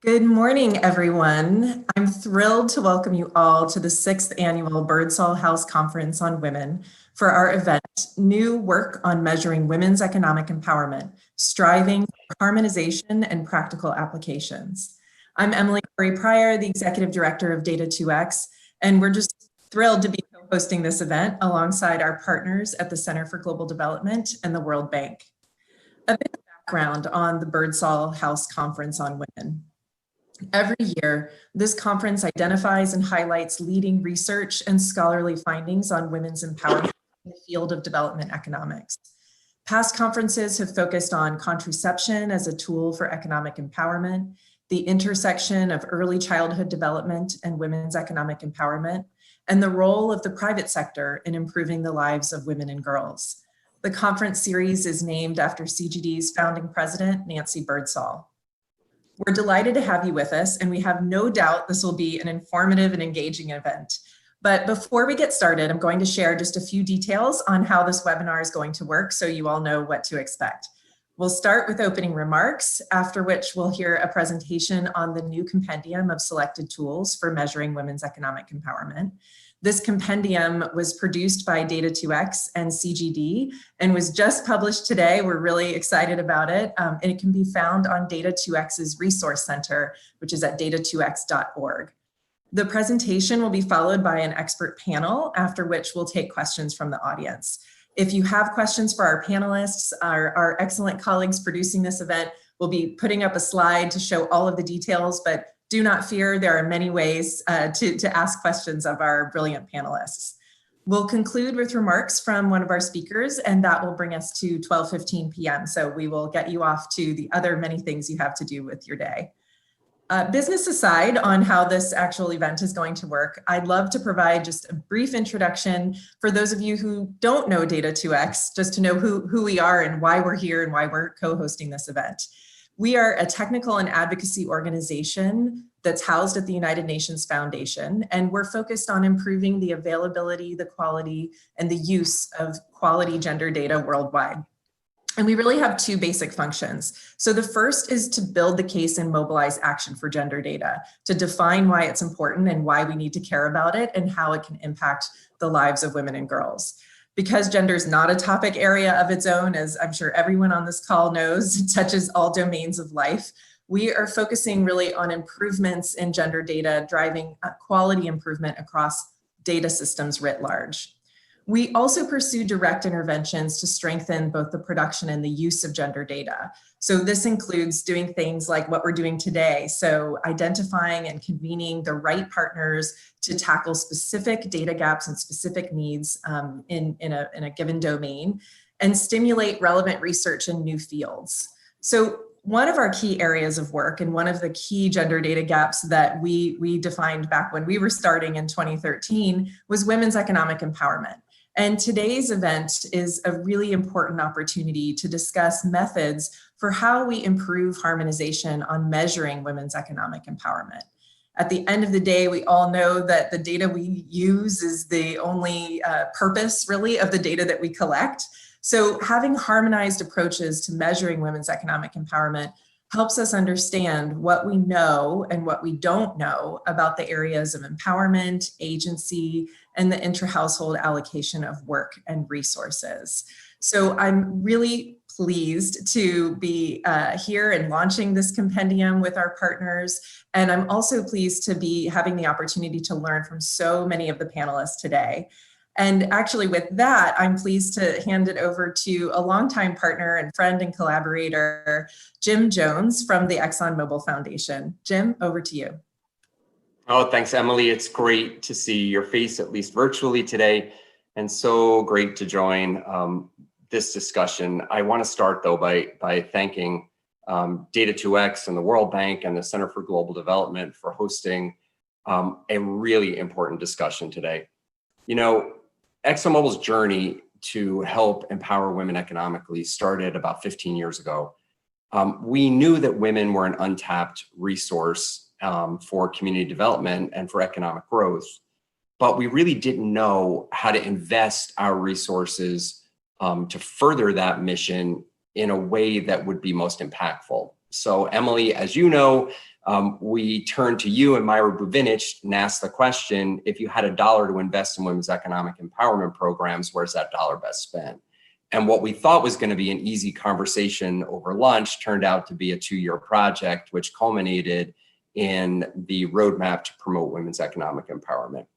Good morning, everyone. I'm thrilled to welcome you all to the 6th annual Birdsall House Conference on Women for our event, New Work on Measuring Women's Economic Empowerment, Striving for Harmonization and Practical Applications. I'm Emily Pryor, the Executive Director of Data2X, and we're just thrilled to be hosting this event alongside our partners at the Center for Global Development and the World Bank. A bit of background on the Birdsall House Conference on Women. Every year, this conference identifies and highlights leading research and scholarly findings on women's empowerment in the field of development economics. Past conferences have focused on contraception as a tool for economic empowerment, the intersection of early childhood development and women's economic empowerment, and the role of the private sector in improving the lives of women and girls. The conference series is named after CGD's founding president, Nancy Birdsall. We're delighted to have you with us, and we have no doubt this will be an informative and engaging event. But before we get started, I'm going to share just a few details on how this webinar is going to work so you all know what to expect. We'll start with opening remarks, after which we'll hear a presentation on the new Compendium of Selected Tools for Measuring Women's Economic Empowerment. This compendium was produced by Data2X and CGD and was just published today. We're really excited about it. And it can be found on Data2X's Resource Center, which is at data2x.org. The presentation will be followed by an expert panel, after which we'll take questions from the audience. If you have questions for our panelists, our excellent colleagues producing this event will be putting up a slide to show all of the details, but do not fear, there are many ways to ask questions of our brilliant panelists. We'll conclude with remarks from one of our speakers, and that will bring us to 12:15 p.m. So we will get you off to the other many things you have to do with your day. Business aside on how this actual event is going to work, I'd love to provide just a brief introduction for those of you who don't know Data2X, just to know who we are and why we're here and why we're co-hosting this event. We are a technical and advocacy organization that's housed at the United Nations Foundation, and we're focused on improving the availability, the quality, and the use of quality gender data worldwide. And we really have two basic functions. So the first is to build the case and mobilize action for gender data, to define why it's important and why we need to care about it and how it can impact the lives of women and girls. Because gender is not a topic area of its own, as I'm sure everyone on this call knows, it touches all domains of life. We are focusing really on improvements in gender data, driving quality improvement across data systems writ large. We also pursue direct interventions to strengthen both the production and the use of gender data. So this includes doing things like what we're doing today. So identifying and convening the right partners to tackle specific data gaps and specific needs in a given domain, and stimulate relevant research in new fields. So one of our key areas of work and one of the key gender data gaps that we defined back when we were starting in 2013 was women's economic empowerment. And today's event is a really important opportunity to discuss methods for how we improve harmonization on measuring women's economic empowerment. At the end of the day, we all know that the data we use is the only purpose really of the data that we collect. So having harmonized approaches to measuring women's economic empowerment helps us understand what we know and what we don't know about the areas of empowerment, agency, and the intra-household allocation of work and resources. So I'm really pleased to be here and launching this compendium with our partners. And I'm also pleased to be having the opportunity to learn from so many of the panelists today. And actually with that, I'm pleased to hand it over to a longtime partner and friend and collaborator, Jim Jones from the ExxonMobil Foundation. Jim, over to you. Oh, thanks, Emily. It's great to see your face, at least virtually today, and so great to join this discussion. I want to start, though, by thanking Data2X and the World Bank and the Center for Global Development for hosting a really important discussion today. You know, ExxonMobil's journey to help empower women economically started about 15 years ago. We knew that women were an untapped resource for community development and for economic growth, but we really didn't know how to invest our resources to further that mission in a way that would be most impactful. So Emily, as you know, we turned to you and Myra Buvinich and asked the question, if you had $1 to invest in women's economic empowerment programs, where's that dollar best spent? And what we thought was going to be an easy conversation over lunch turned out to be a 2-year project, which culminated in the roadmap to promote women's economic empowerment.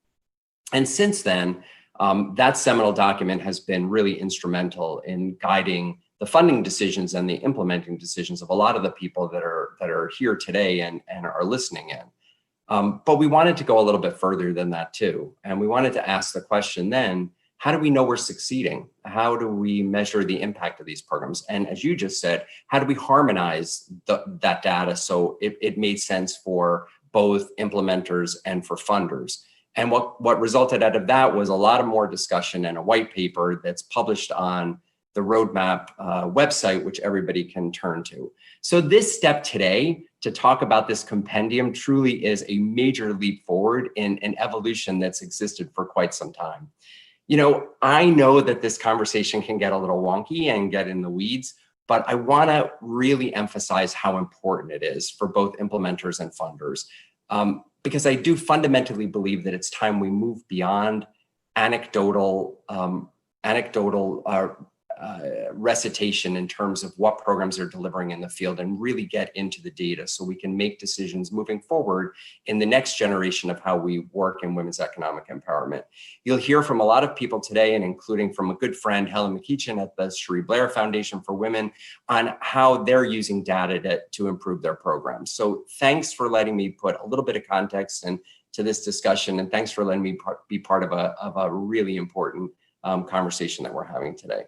And since then, that seminal document has been really instrumental in guiding the funding decisions and the implementing decisions of a lot of the people that are here today and are listening in. But we wanted to go a little bit further than that too. And we wanted to ask the question then, how do we know we're succeeding? How do we measure the impact of these programs? And as you just said, how do we harmonize that data so it made sense for both implementers and for funders? And what resulted out of that was a lot of more discussion and a white paper that's published on the roadmap website, which everybody can turn to. So this step today to talk about this compendium truly is a major leap forward in an evolution that's existed for quite some time. You know, I know that this conversation can get a little wonky and get in the weeds, but I want to really emphasize how important it is for both implementers and funders, because I do fundamentally believe that it's time we move beyond anecdotal recitation in terms of what programs are delivering in the field and really get into the data so we can make decisions moving forward in the next generation of how we work in women's economic empowerment. You'll hear from a lot of people today, and including from a good friend, Helen McEachin at the Cherie Blair Foundation for Women, on how they're using data to improve their programs. So thanks for letting me put a little bit of context to this discussion, and thanks for letting me be part of a really important conversation that we're having today.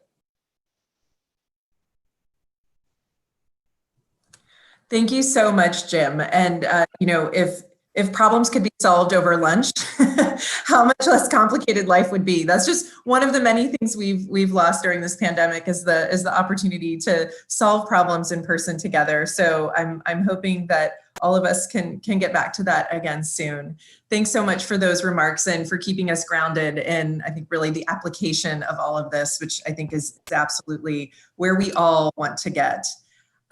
Thank you so much, Jim. And you know, if problems could be solved over lunch, how much less complicated life would be. That's just one of the many things we've lost during this pandemic is the opportunity to solve problems in person together. So I'm hoping that all of us can get back to that again soon. Thanks so much for those remarks and for keeping us grounded in, I think, really the application of all of this, which I think is absolutely where we all want to get.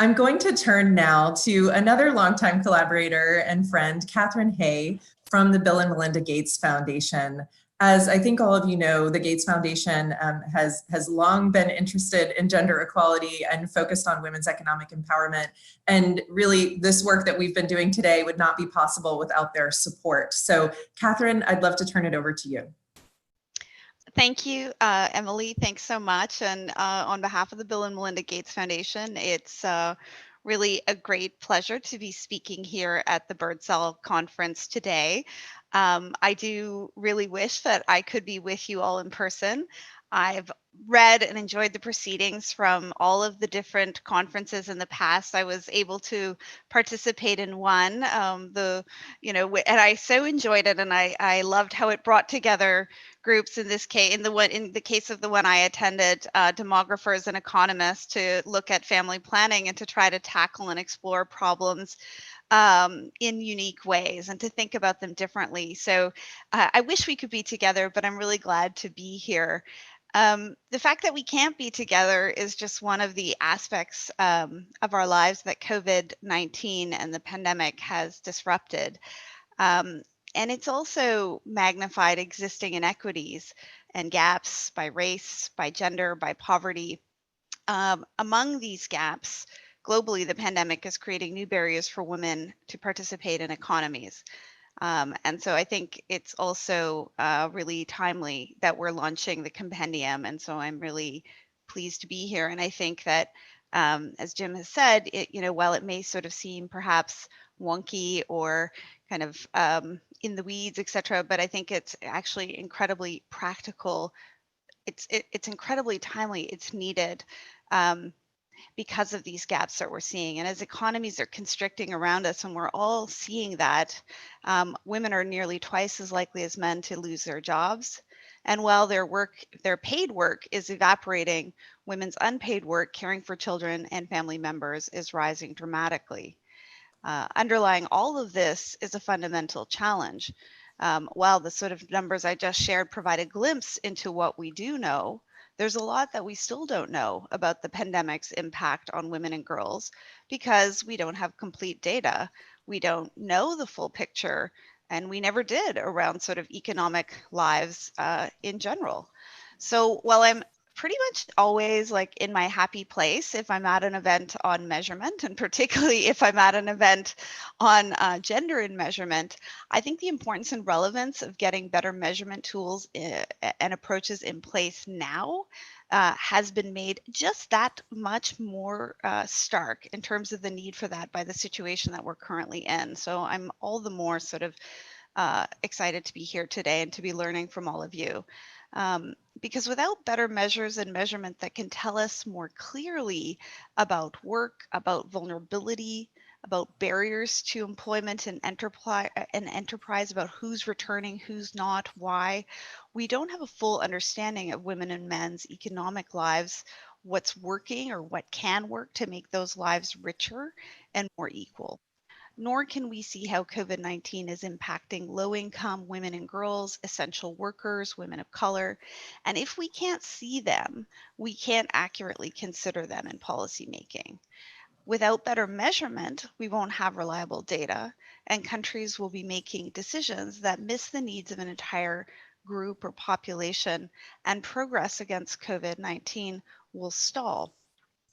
I'm going to turn now to another longtime collaborator and friend, Catherine Hay from the Bill and Melinda Gates Foundation. As I think all of you know, the Gates Foundation has long been interested in gender equality and focused on women's economic empowerment. And really, this work that we've been doing today would not be possible without their support. So Catherine, I'd love to turn it over to you. Thank you, Emily. Thanks so much. And on behalf of the Bill and Melinda Gates Foundation, it's really a great pleasure to be speaking here at the Birdsall Conference today. I do really wish that I could be with you all in person. I've read and enjoyed the proceedings from all of the different conferences in the past. I was able to participate in one, and I so enjoyed it, and I loved how it brought together groups in this case, in the case of the one I attended, demographers and economists to look at family planning and to try to tackle and explore problems in unique ways and to think about them differently. So I wish we could be together, but I'm really glad to be here. The fact that we can't be together is just one of the aspects of our lives that COVID-19 and the pandemic has disrupted. And it's also magnified existing inequities and gaps by race, by gender, by poverty. Among these gaps, globally, the pandemic is creating new barriers for women to participate in economies. And so I think it's also really timely that we're launching the compendium. And so I'm really pleased to be here. And I think that, as Jim has said, while it may sort of seem perhaps wonky or kind of in the weeds, et cetera, but I think it's actually incredibly practical. It's incredibly timely. It's needed. Because of these gaps that we're seeing. And as economies are constricting around us, and we're all seeing that, women are nearly twice as likely as men to lose their jobs. And while their paid work is evaporating, women's unpaid work, caring for children and family members, is rising dramatically. Underlying all of this is a fundamental challenge. While the sort of numbers I just shared provide a glimpse into what we do know, There's a lot that we still don't know about the pandemic's impact on women and girls because we don't have complete data. We don't know the full picture, and we never did around sort of economic lives in general. So while I'm pretty much always like in my happy place if I'm at an event on measurement, and particularly if I'm at an event on gender in measurement, I think the importance and relevance of getting better measurement tools and approaches in place now has been made just that much more stark in terms of the need for that by the situation that we're currently in. So I'm all the more sort of excited to be here today and to be learning from all of you. Because without better measures and measurement that can tell us more clearly about work, about vulnerability, about barriers to employment and enterprise, about who's returning, who's not, why, we don't have a full understanding of women and men's economic lives, what's working or what can work to make those lives richer and more equal. Nor can we see how COVID-19 is impacting low-income women and girls, essential workers, women of color. And if we can't see them, we can't accurately consider them in policymaking. Without better measurement, we won't have reliable data, and countries will be making decisions that miss the needs of an entire group or population, and progress against COVID-19 will stall.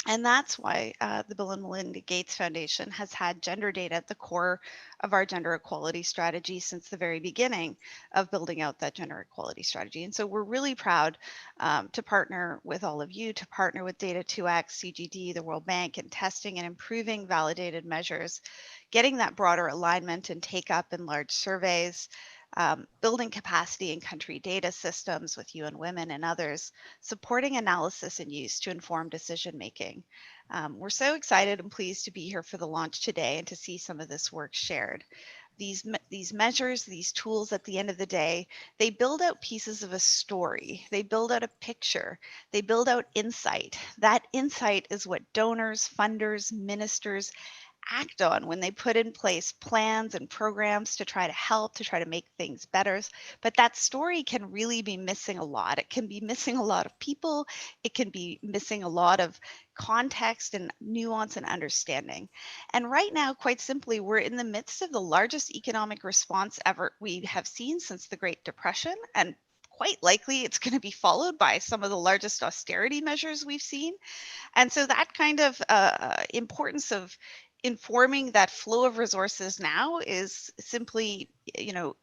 And that's why the Bill and Melinda Gates Foundation has had gender data at the core of our gender equality strategy since the very beginning of building out that gender equality strategy. And so we're really proud to partner with all of you, to partner with Data 2X, CGD, the World Bank, in testing and improving validated measures, getting that broader alignment and take up in large surveys, building capacity in country data systems with UN Women and others, supporting analysis and use to inform decision making. We're so excited and pleased to be here for the launch today and to see some of this work shared. These measures, these tools, at the end of the day, they build out pieces of a story. They build out a picture. They build out insight. That insight is what donors, funders, ministers act on when they put in place plans and programs to try to help, to try to make things better. But that story can really be missing a lot. It can be missing a lot of people. It can be missing a lot of context and nuance and understanding. And right now, quite simply, we're in the midst of the largest economic response ever we have seen since the Great Depression, and quite likely it's going to be followed by some of the largest austerity measures we've seen. And so that kind of importance of informing that flow of resources now is simply,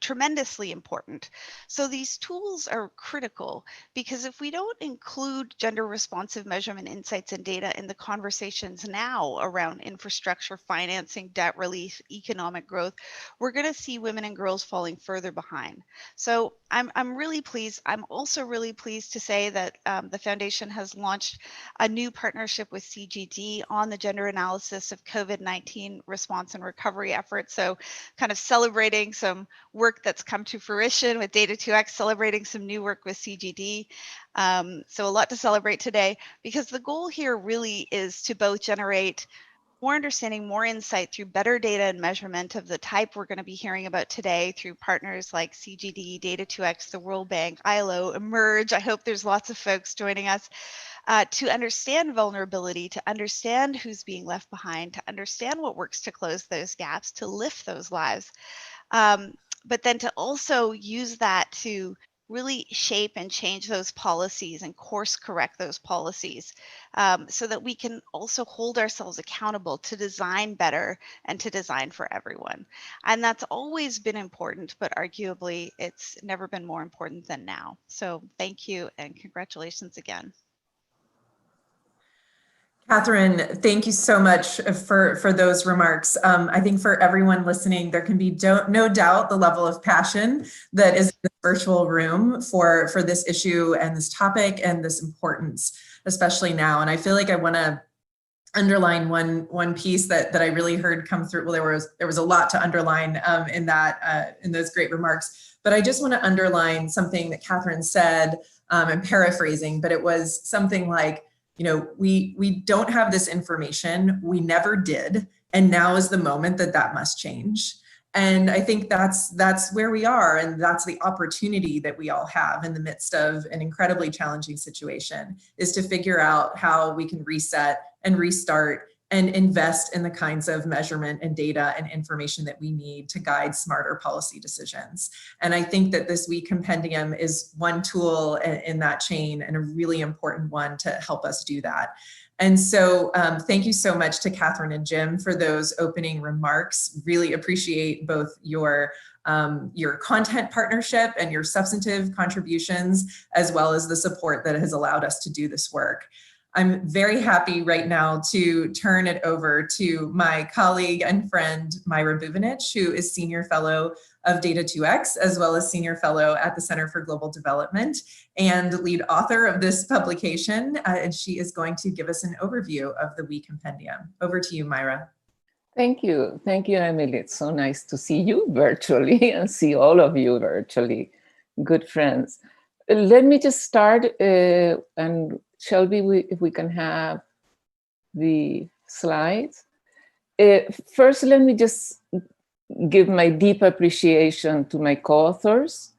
tremendously important. So these tools are critical because if we don't include gender responsive measurement insights and data in the conversations now around infrastructure, financing, debt relief, economic growth, we're going to see women and girls falling further behind. So I'm really pleased. I'm also really pleased to say that the foundation has launched a new partnership with CGD on the gender analysis of COVID-19 response and recovery efforts. So kind of celebrating some work that's come to fruition with Data 2X, celebrating some new work with CGD. So a lot to celebrate today, because the goal here really is to both generate more understanding, more insight through better data and measurement of the type we're going to be hearing about today through partners like CGD, Data 2X, the World Bank, ILO, Emerge. I hope there's lots of folks joining us to understand vulnerability, to understand who's being left behind, to understand what works to close those gaps, to lift those lives. But then to also use that to really shape and change those policies and course correct those policies so that we can also hold ourselves accountable to design better and to design for everyone. And that's always been important, but arguably it's never been more important than now. So thank you and congratulations again. Catherine, thank you so much for those remarks. I think for everyone listening, there can be no doubt the level of passion that is in the virtual room for this issue and this topic and this importance, especially now. And I feel like I want to underline one piece that I really heard come through. Well, there was a lot to underline in those great remarks, but I just want to underline something that Catherine said. I'm paraphrasing, but it was something like, we don't have this information. We never did. And now is the moment that must change. And I think that's where we are, and that's the opportunity that we all have in the midst of an incredibly challenging situation, is to figure out how we can reset and restart and invest in the kinds of measurement and data and information that we need to guide smarter policy decisions. And I think that this WE Compendium is one tool in that chain, and a really important one to help us do that. And so thank you so much to Catherine and Jim for those opening remarks. Really appreciate both your content partnership and your substantive contributions, as well as the support that has allowed us to do this work. I'm very happy right now to turn it over to my colleague and friend, Myra Buvanich, who is Senior Fellow of Data 2X, as well as Senior Fellow at the Center for Global Development and lead author of this publication. And she is going to give us an overview of the WE Compendium. Over to you, Myra. Thank you. Thank you, Emily. It's so nice to see you virtually and see all of you virtually. Good friends. Let me just start, and Shelby, if we can have the slides. First, let me just give my deep appreciation to my co-authors,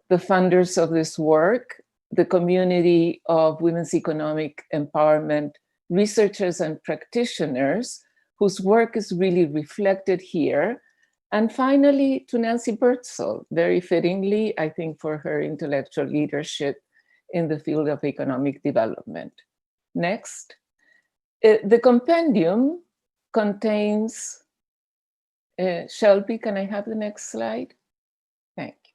the funders of this work, the community of women's economic empowerment researchers and practitioners whose work is really reflected here. And finally, to Nancy Birdsall, very fittingly, I think, for her intellectual leadership in the field of economic development. Next. The compendium contains, Shelby, can I have the next slide? Thank you.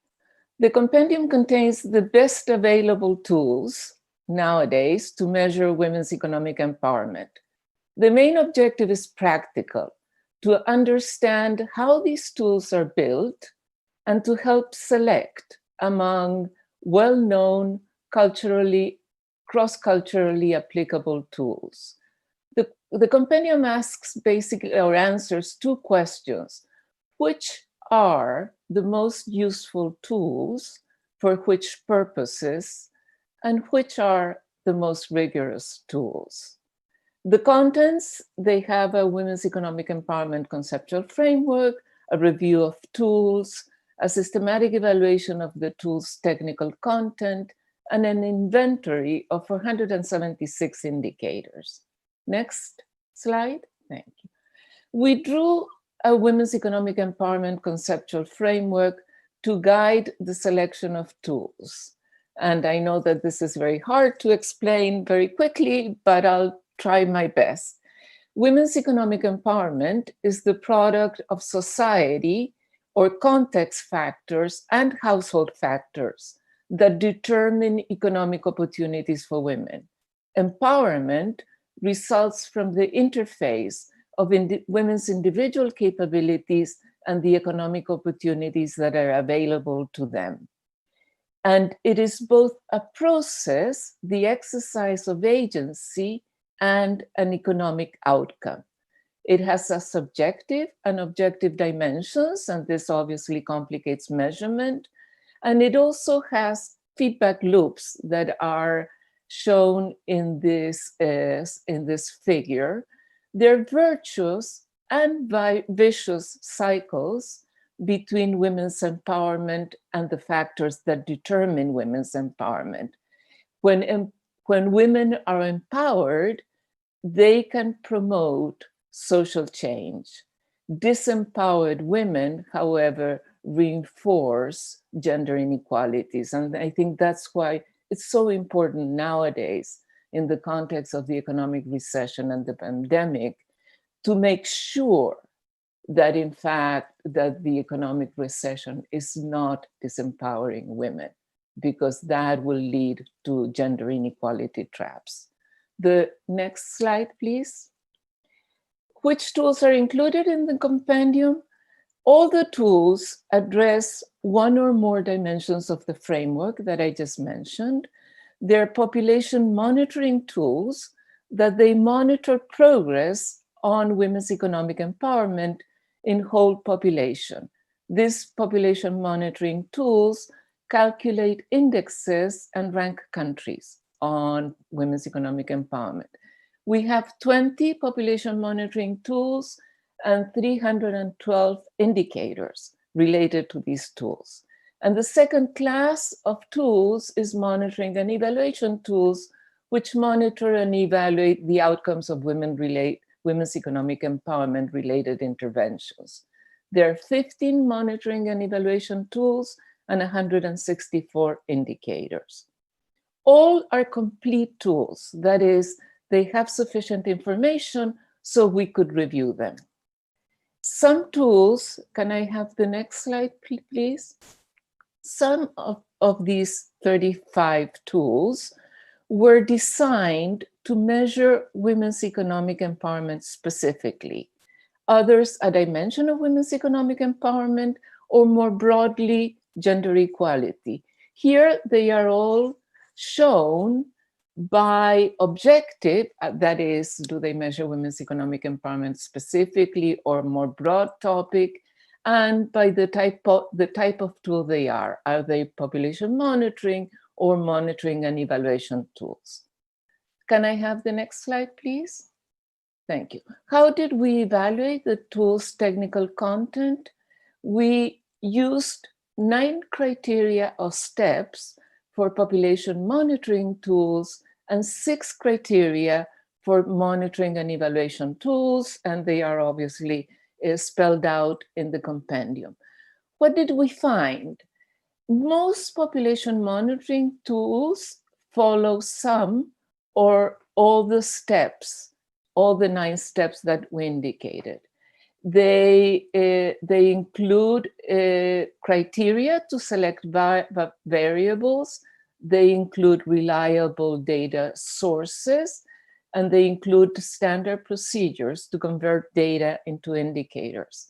The compendium contains the best available tools nowadays to measure women's economic empowerment. The main objective is practical, to understand how these tools are built and to help select among well-known cross-culturally applicable tools. The compendium asks basically, or answers two questions. Which are the most useful tools for which purposes, and which are the most rigorous tools? The contents, they have a women's economic empowerment conceptual framework, a review of tools, a systematic evaluation of the tool's technical content, and an inventory of 476 indicators. Next slide, thank you. We drew a women's economic empowerment conceptual framework to guide the selection of tools. And I know that this is very hard to explain very quickly, but I'll try my best. Women's economic empowerment is the product of society or context factors and household factors that determine economic opportunities for women. Empowerment results from the interface of women's individual capabilities and the economic opportunities that are available to them. And it is both a process, the exercise of agency, and an economic outcome. It has a subjective and objective dimensions, and this obviously complicates measurement. And it also has feedback loops that are shown in this figure. They're virtuous and vicious cycles between women's empowerment and the factors that determine women's empowerment. When women are empowered, they can promote social change. Disempowered women, however, reinforce gender inequalities. And I think that's why it's so important nowadays in the context of the economic recession and the pandemic to make sure that in fact that the economic recession is not disempowering women, because that will lead to gender inequality traps. The next slide, please. Which tools are included in the compendium? All the tools address one or more dimensions of the framework that I just mentioned. They're population monitoring tools that they monitor progress on women's economic empowerment in whole population. These population monitoring tools calculate indexes and rank countries on women's economic empowerment. We have 20 population monitoring tools and 312 indicators related to these tools. And the second class of tools is monitoring and evaluation tools, which monitor and evaluate the outcomes of women's economic empowerment related interventions. There are 15 monitoring and evaluation tools and 164 indicators. All are complete tools. That is, they have sufficient information so we could review them. Some tools, can I have the next slide, please? Some of these 35 tools were designed to measure women's economic empowerment specifically. Others, a dimension of women's economic empowerment, or more broadly, gender equality. Here, they are all shown by objective, that is, do they measure women's economic empowerment specifically or more broad topic, and by the type of tool they are. Are they population monitoring or monitoring and evaluation tools? Can I have the next slide, please? Thank you. How did we evaluate the tool's technical content? We used 9 criteria or steps for population monitoring tools and 6 criteria for monitoring and evaluation tools, and they are obviously spelled out in the compendium. What did we find? Most population monitoring tools follow some or all the steps, all the 9 steps that we indicated. They include criteria to select variables. They include reliable data sources, and they include standard procedures to convert data into indicators.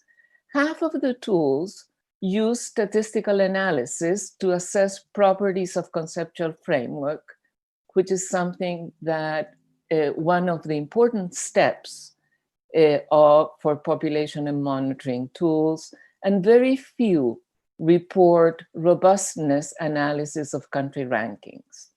Half of the tools use statistical analysis to assess properties of conceptual framework, which is something that one of the important steps for population and monitoring tools, and very few report robustness analysis of country rankings.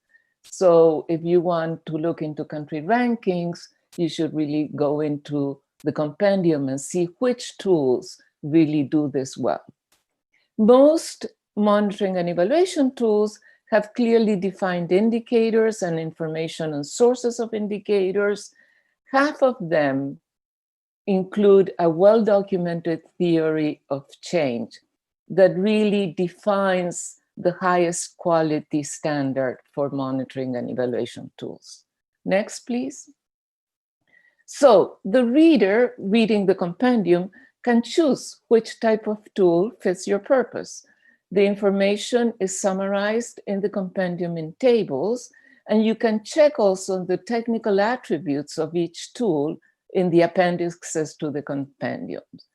So if you want to look into country rankings, you should really go into the compendium and see which tools really do this well. Most monitoring and evaluation tools have clearly defined indicators and information and sources of indicators. Half of them include a well-documented theory of change that really defines the highest quality standard for monitoring and evaluation tools. Next, please. So the reader reading the compendium can choose which type of tool fits your purpose. The information is summarized in the compendium in tables, and you can check also the technical attributes of each tool in the appendixes to the compendiums.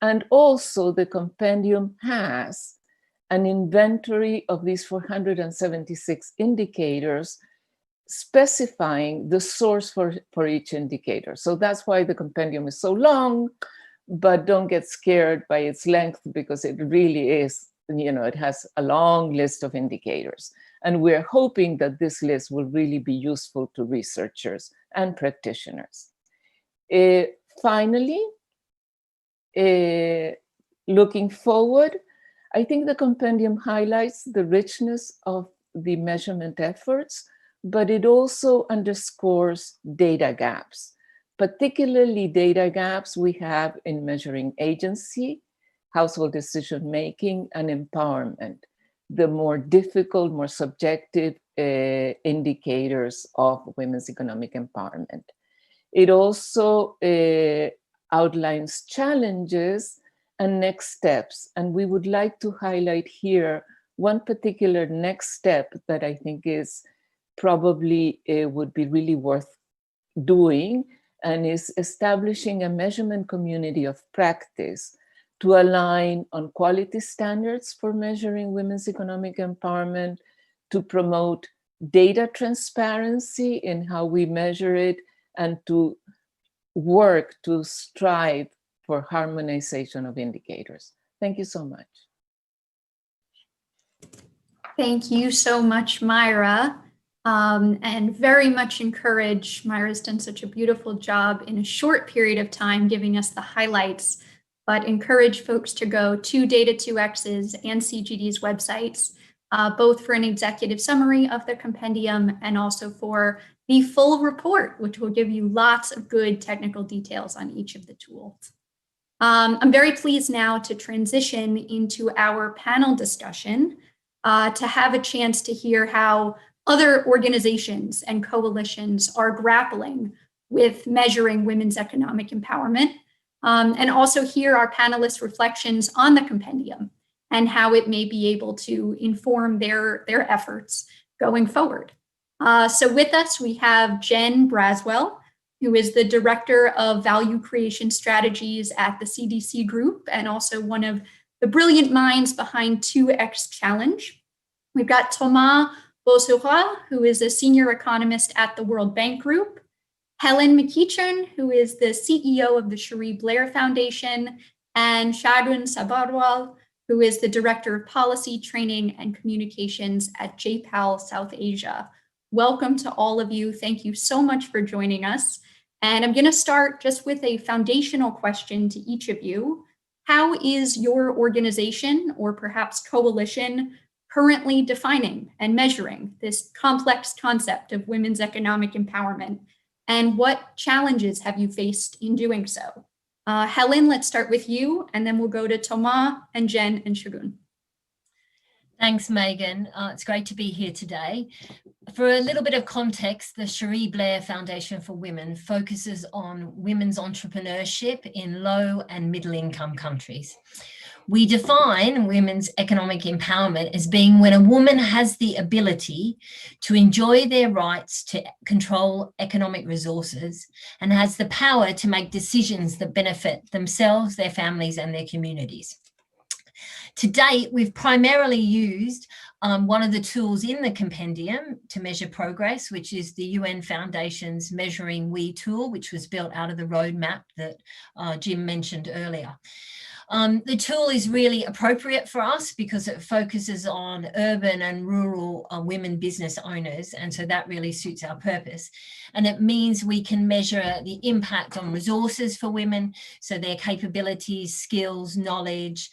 And also the compendium has an inventory of these 476 indicators specifying the source for each indicator. So that's why the compendium is so long, but don't get scared by its length, because it really is, it has a long list of indicators. And we're hoping that this list will really be useful to researchers and practitioners. Finally, looking forward, I think the compendium highlights the richness of the measurement efforts, but it also underscores data gaps, particularly data gaps we have in measuring agency, household decision-making, and empowerment, the more difficult, more subjective indicators of women's economic empowerment. It also outlines challenges and next steps. And we would like to highlight here one particular next step that I think is probably would be really worth doing, and is establishing a measurement community of practice to align on quality standards for measuring women's economic empowerment, to promote data transparency in how we measure it, and to work to strive for harmonization of indicators. Thank you so much. Thank you so much, Myra. and very much encourage, Myra's done such a beautiful job in a short period of time giving us the highlights, but encourage folks to go to Data2X's and CGD's websites, both for an executive summary of the compendium and also for the full report, which will give you lots of good technical details on each of the tools. I'm very pleased now to transition into our panel discussion to have a chance to hear how other organizations and coalitions are grappling with measuring women's economic empowerment, and also hear our panelists' reflections on the compendium and how it may be able to inform their efforts going forward. So with us, we have Jen Braswell, who is the Director of Value Creation Strategies at the CDC Group and also one of the brilliant minds behind 2X Challenge. We've got Thomas Beausoleil, who is a Senior Economist at the World Bank Group, Helen McEachern, who is the CEO of the Cherie Blair Foundation, and Shagun Sabharwal, who is the Director of Policy, Training, and Communications at JPALs South Asia. Welcome to all of you. Thank you so much for joining us. And I'm going to start just with a foundational question to each of you. How is your organization or perhaps coalition currently defining and measuring this complex concept of women's economic empowerment? And what challenges have you faced in doing so? Helen, let's start with you, and then we'll go to Thomas and Jen and Shagun. Thanks, Megan. It's great to be here today. For a little bit of context, the Cherie Blair Foundation for Women focuses on women's entrepreneurship in low and middle income countries. We define women's economic empowerment as being when a woman has the ability to enjoy their rights to control economic resources and has the power to make decisions that benefit themselves, their families, and their communities. To date, we've primarily used one of the tools in the compendium to measure progress, which is the UN Foundation's Measuring We tool, which was built out of the roadmap that Jim mentioned earlier. The tool is really appropriate for us because it focuses on urban and rural women business owners, and so that really suits our purpose. And it means we can measure the impact on resources for women, so their capabilities, skills, knowledge,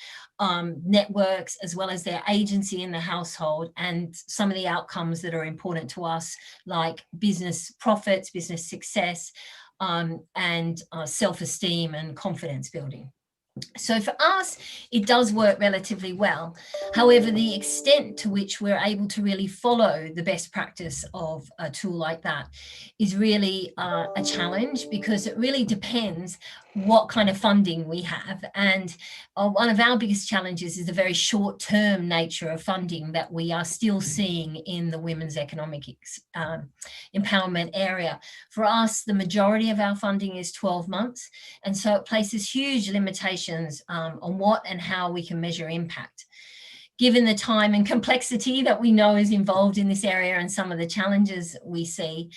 networks, as well as their agency in the household, and some of the outcomes that are important to us, like business profits, business success, and self-esteem and confidence building. So for us, it does work relatively well. However, the extent to which we're able to really follow the best practice of a tool like that is really a challenge, because it really depends what kind of funding we have. And one of our biggest challenges is the very short-term nature of funding that we are still seeing in the women's economic empowerment area. For us, the majority of our funding is 12 months. And so it places huge limitations on what and how we can measure impact. Given the time and complexity that we know is involved in this area and some of the challenges we see,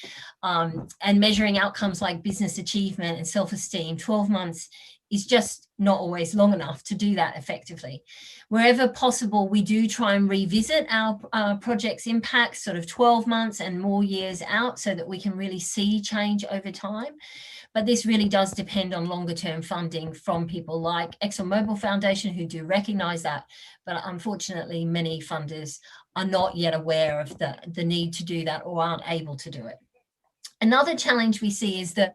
and measuring outcomes like business achievement and self-esteem, 12 months is just not always long enough to do that effectively. Wherever possible, we do try and revisit our project's impact sort of 12 months and more years out so that we can really see change over time. But this really does depend on longer term funding from people like ExxonMobil Foundation, who do recognize that. But unfortunately, many funders are not yet aware of the need to do that or aren't able to do it. Another challenge we see is that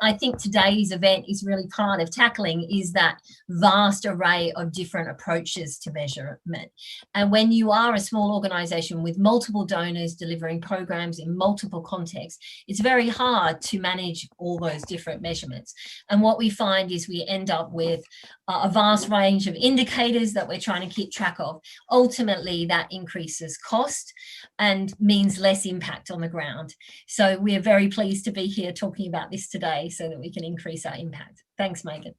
I think today's event is really part of tackling is that vast array of different approaches to measurement. And when you are a small organization with multiple donors delivering programs in multiple contexts, it's very hard to manage all those different measurements. And what we find is we end up with a vast range of indicators that we're trying to keep track of. Ultimately, that increases cost and means less impact on the ground. So we're very pleased to be here talking about this today so that we can increase our impact. Thanks, Megan.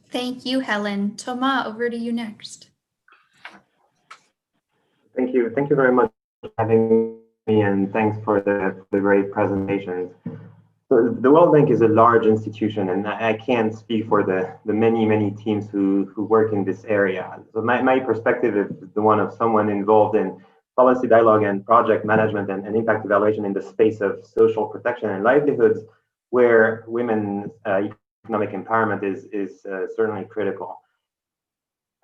Thank you, Helen. Thomas, over to you next. Thank you. Thank you very much for having me, and thanks for the great presentations. So the World Bank is a large institution, and I can't speak for the many teams who work in this area. So my perspective is the one of someone involved in policy dialogue and project management and impact evaluation in the space of social protection and livelihoods, where women's economic empowerment is certainly critical.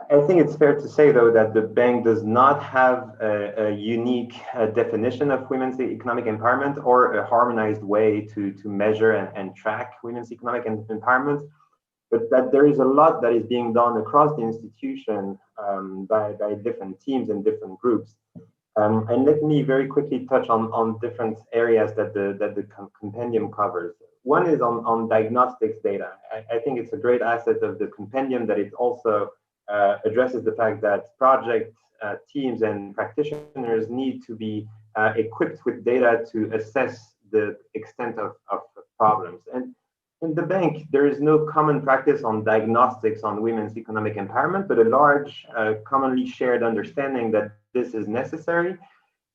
I think it's fair to say, though, that the bank does not have a unique definition of women's economic empowerment or a harmonized way to measure and track women's economic empowerment, but that there is a lot that is being done across the institution by different teams and different groups. And let me very quickly touch on different areas that the compendium covers. One is on diagnostics data. I think it's a great asset of the compendium that it also addresses the fact that project teams and practitioners need to be equipped with data to assess the extent of problems. And in the bank, there is no common practice on diagnostics on women's economic empowerment, but a large, commonly shared understanding that this is necessary.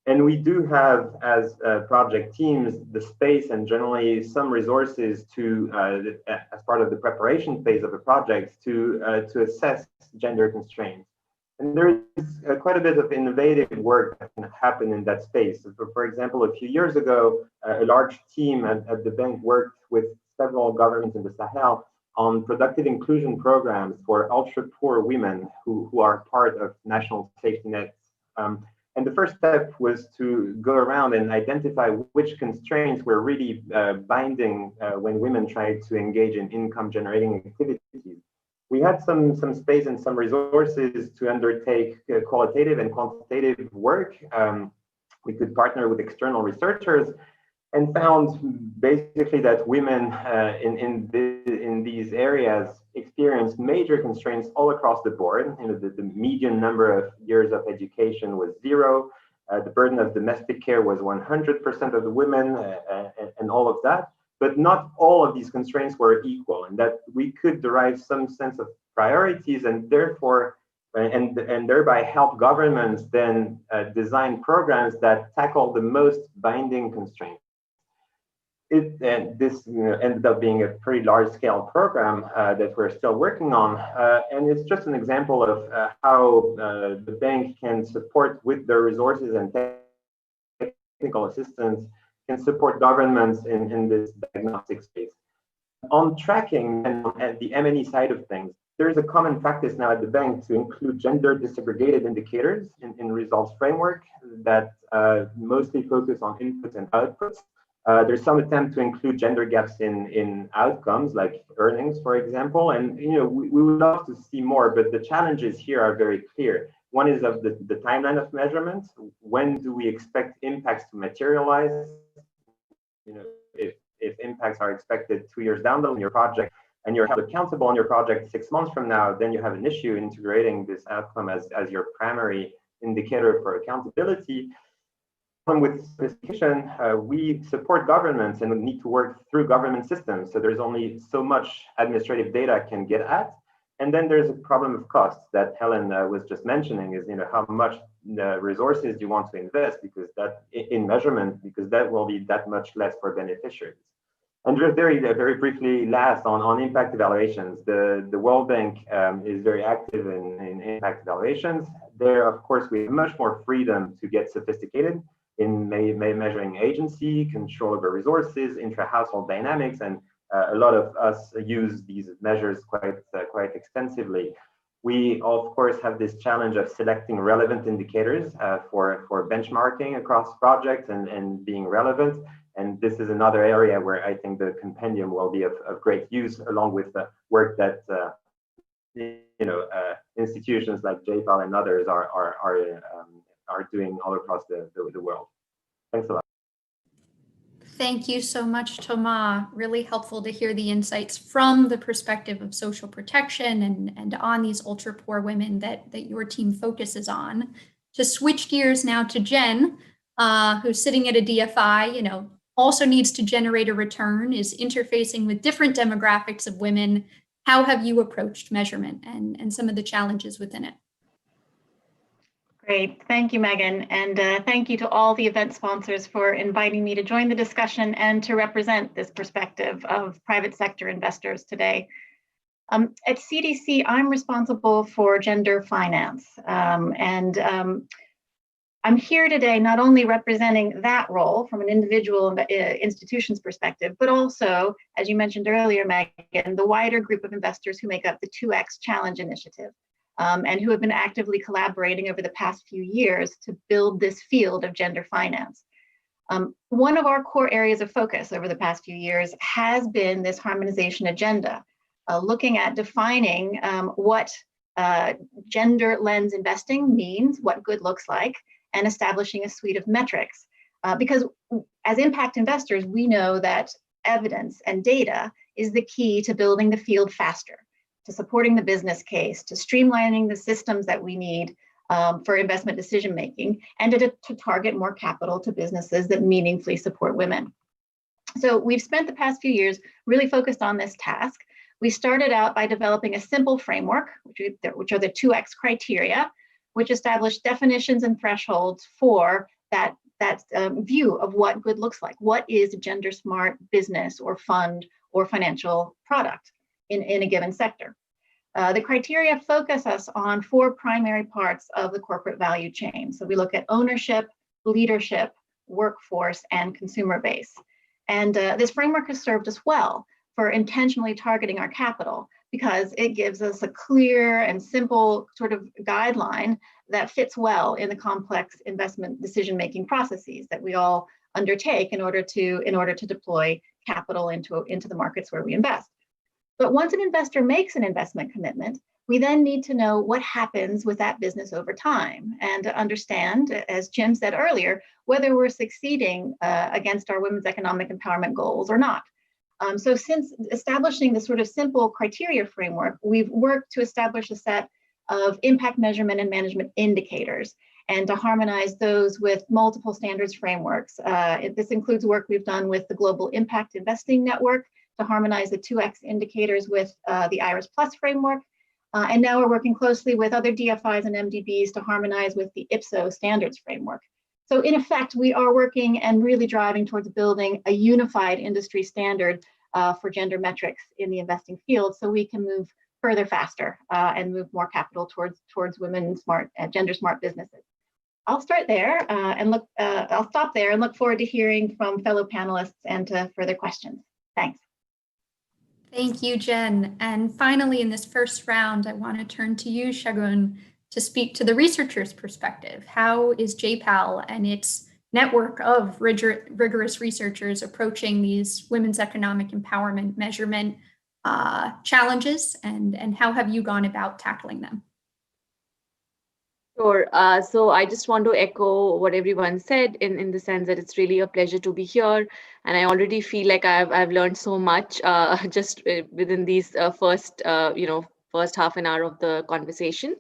And we do have, as project teams, the space and generally some resources to, as part of the preparation phase of a project, to assess gender constraints. And there is quite a bit of innovative work that can happen in that space. So for example, a few years ago, a large team at the bank worked with several governments in the Sahel on productive inclusion programs for ultra-poor women who are part of national safety nets. And the first step was to go around and identify which constraints were really binding when women tried to engage in income-generating activities. We had some space and some resources to undertake qualitative and quantitative work. We could partner with external researchers and found basically that women in these areas experienced major constraints all across the board. You know, the median number of years of education was 0. The burden of domestic care was 100% of the women, and all of that. But not all of these constraints were equal, and that we could derive some sense of priorities, and therefore, and thereby help governments then design programs that tackle the most binding constraints. This ended up being a pretty large-scale program that we're still working on, and it's just an example of how the bank can support with their resources and technical assistance, can support governments in this diagnostic space. On tracking and at the M&E side of things, there is a common practice now at the bank to include gender disaggregated indicators in results framework that mostly focus on inputs and outputs. There's some attempt to include gender gaps in outcomes like earnings, for example. And we would love to see more, but the challenges here are very clear. One is of the timeline of measurement. When do we expect impacts to materialize? If impacts are expected 2 years down the line in your project, and you're held accountable on your project 6 months from now, then you have an issue integrating this outcome as your primary indicator for accountability. With sophistication, we support governments and need to work through government systems. So there's only so much administrative data can get at. And then there's a problem of costs that Helen was just mentioning, is how much resources you want to invest, because that in measurement, because that will be that much less for beneficiaries. And just very briefly, last on impact evaluations, the World Bank is very active in impact evaluations. There, of course, we have much more freedom to get sophisticated in measuring agency, control over resources, intra-household dynamics, and a lot of us use these measures quite extensively. We, of course, have this challenge of selecting relevant indicators for benchmarking across projects and being relevant. And this is another area where I think the compendium will be of great use, along with the work that institutions like JPAL and others are doing all across the world. Thanks a lot. Thank you so much, Thomas. Really helpful to hear the insights from the perspective of social protection and on these ultra poor women that your team focuses on. To switch gears now to Jen, who's sitting at a DFI, also needs to generate a return, is interfacing with different demographics of women. How have you approached measurement and some of the challenges within it? Great, thank you, Megan. And thank you to all the event sponsors for inviting me to join the discussion and to represent this perspective of private sector investors today. At CDC, I'm responsible for gender finance. I'm here today not only representing that role from an individual institution's perspective, but also, as you mentioned earlier, Megan, the wider group of investors who make up the 2X Challenge Initiative, and who have been actively collaborating over the past few years to build this field of gender finance. One of our core areas of focus over the past few years has been this harmonization agenda, looking at defining what gender lens investing means, what good looks like, and establishing a suite of metrics. Because as impact investors, we know that evidence and data is the key to building the field faster, to supporting the business case, to streamlining the systems that we need for investment decision making, and to target more capital to businesses that meaningfully support women. So we've spent the past few years really focused on this task. We started out by developing a simple framework, which are the 2X criteria, which establish definitions and thresholds for that view of what good looks like. What is a gender smart business or fund or financial product in a given sector? The criteria focus us on 4 primary parts of the corporate value chain. So we look at ownership, leadership, workforce, and consumer base. And this framework has served us well for intentionally targeting our capital, because it gives us a clear and simple sort of guideline that fits well in the complex investment decision-making processes that we all undertake in order to deploy capital into the markets where we invest. But once an investor makes an investment commitment, we then need to know what happens with that business over time, and to understand, as Jim said earlier, whether we're succeeding against our women's economic empowerment goals or not. So since establishing this sort of simple criteria framework, we've worked to establish a set of impact measurement and management indicators, and to harmonize those with multiple standards frameworks. This includes work we've done with the Global Impact Investing Network to harmonize the 2X indicators with the IRIS Plus framework. And now we're working closely with other DFIs and MDBs to harmonize with the IPSO standards framework. So in effect, we are working and really driving towards building a unified industry standard for gender metrics in the investing field, so we can move further faster and move more capital towards women smart, gender smart businesses. I'll start there I'll stop there and look forward to hearing from fellow panelists and to further questions. Thanks. Thank you, Jen. And finally, in this first round, I want to turn to you, Shagun, to speak to the researcher's perspective. How is JPAL and its network of rigorous researchers approaching these women's economic empowerment measurement challenges, and how have you gone about tackling them? Sure. So I just want to echo what everyone said in the sense that it's really a pleasure to be here. And I already feel like I've learned so much just within these first half an hour of the conversation.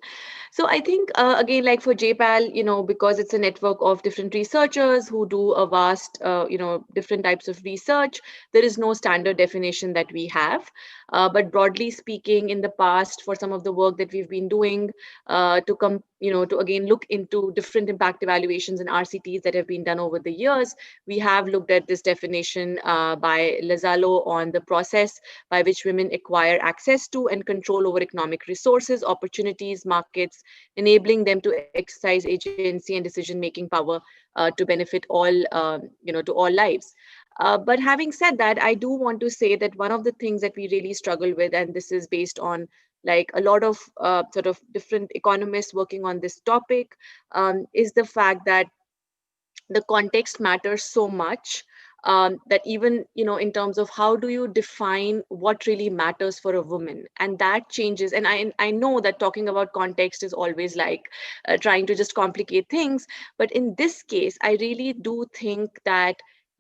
So I think, again, like for JPAL, because it's a network of different researchers who do a vast, different types of research, there is no standard definition that we have. But broadly speaking, in the past, for some of the work that we've been doing to again look into different impact evaluations and RCTs that have been done over the years, we have looked at this definition by Lozano on the process by which women acquire access to and control over economic resources, opportunities, markets, enabling them to exercise agency and decision-making power to benefit all, to all lives. But having said that, I do want to say that one of the things that we really struggle with, and this is based on like a lot of sort of different economists working on this topic, is the fact that the context matters so much. That even, in terms of how do you define what really matters for a woman, and that changes. And I know that talking about context is always like trying to just complicate things. But in this case, I really do think that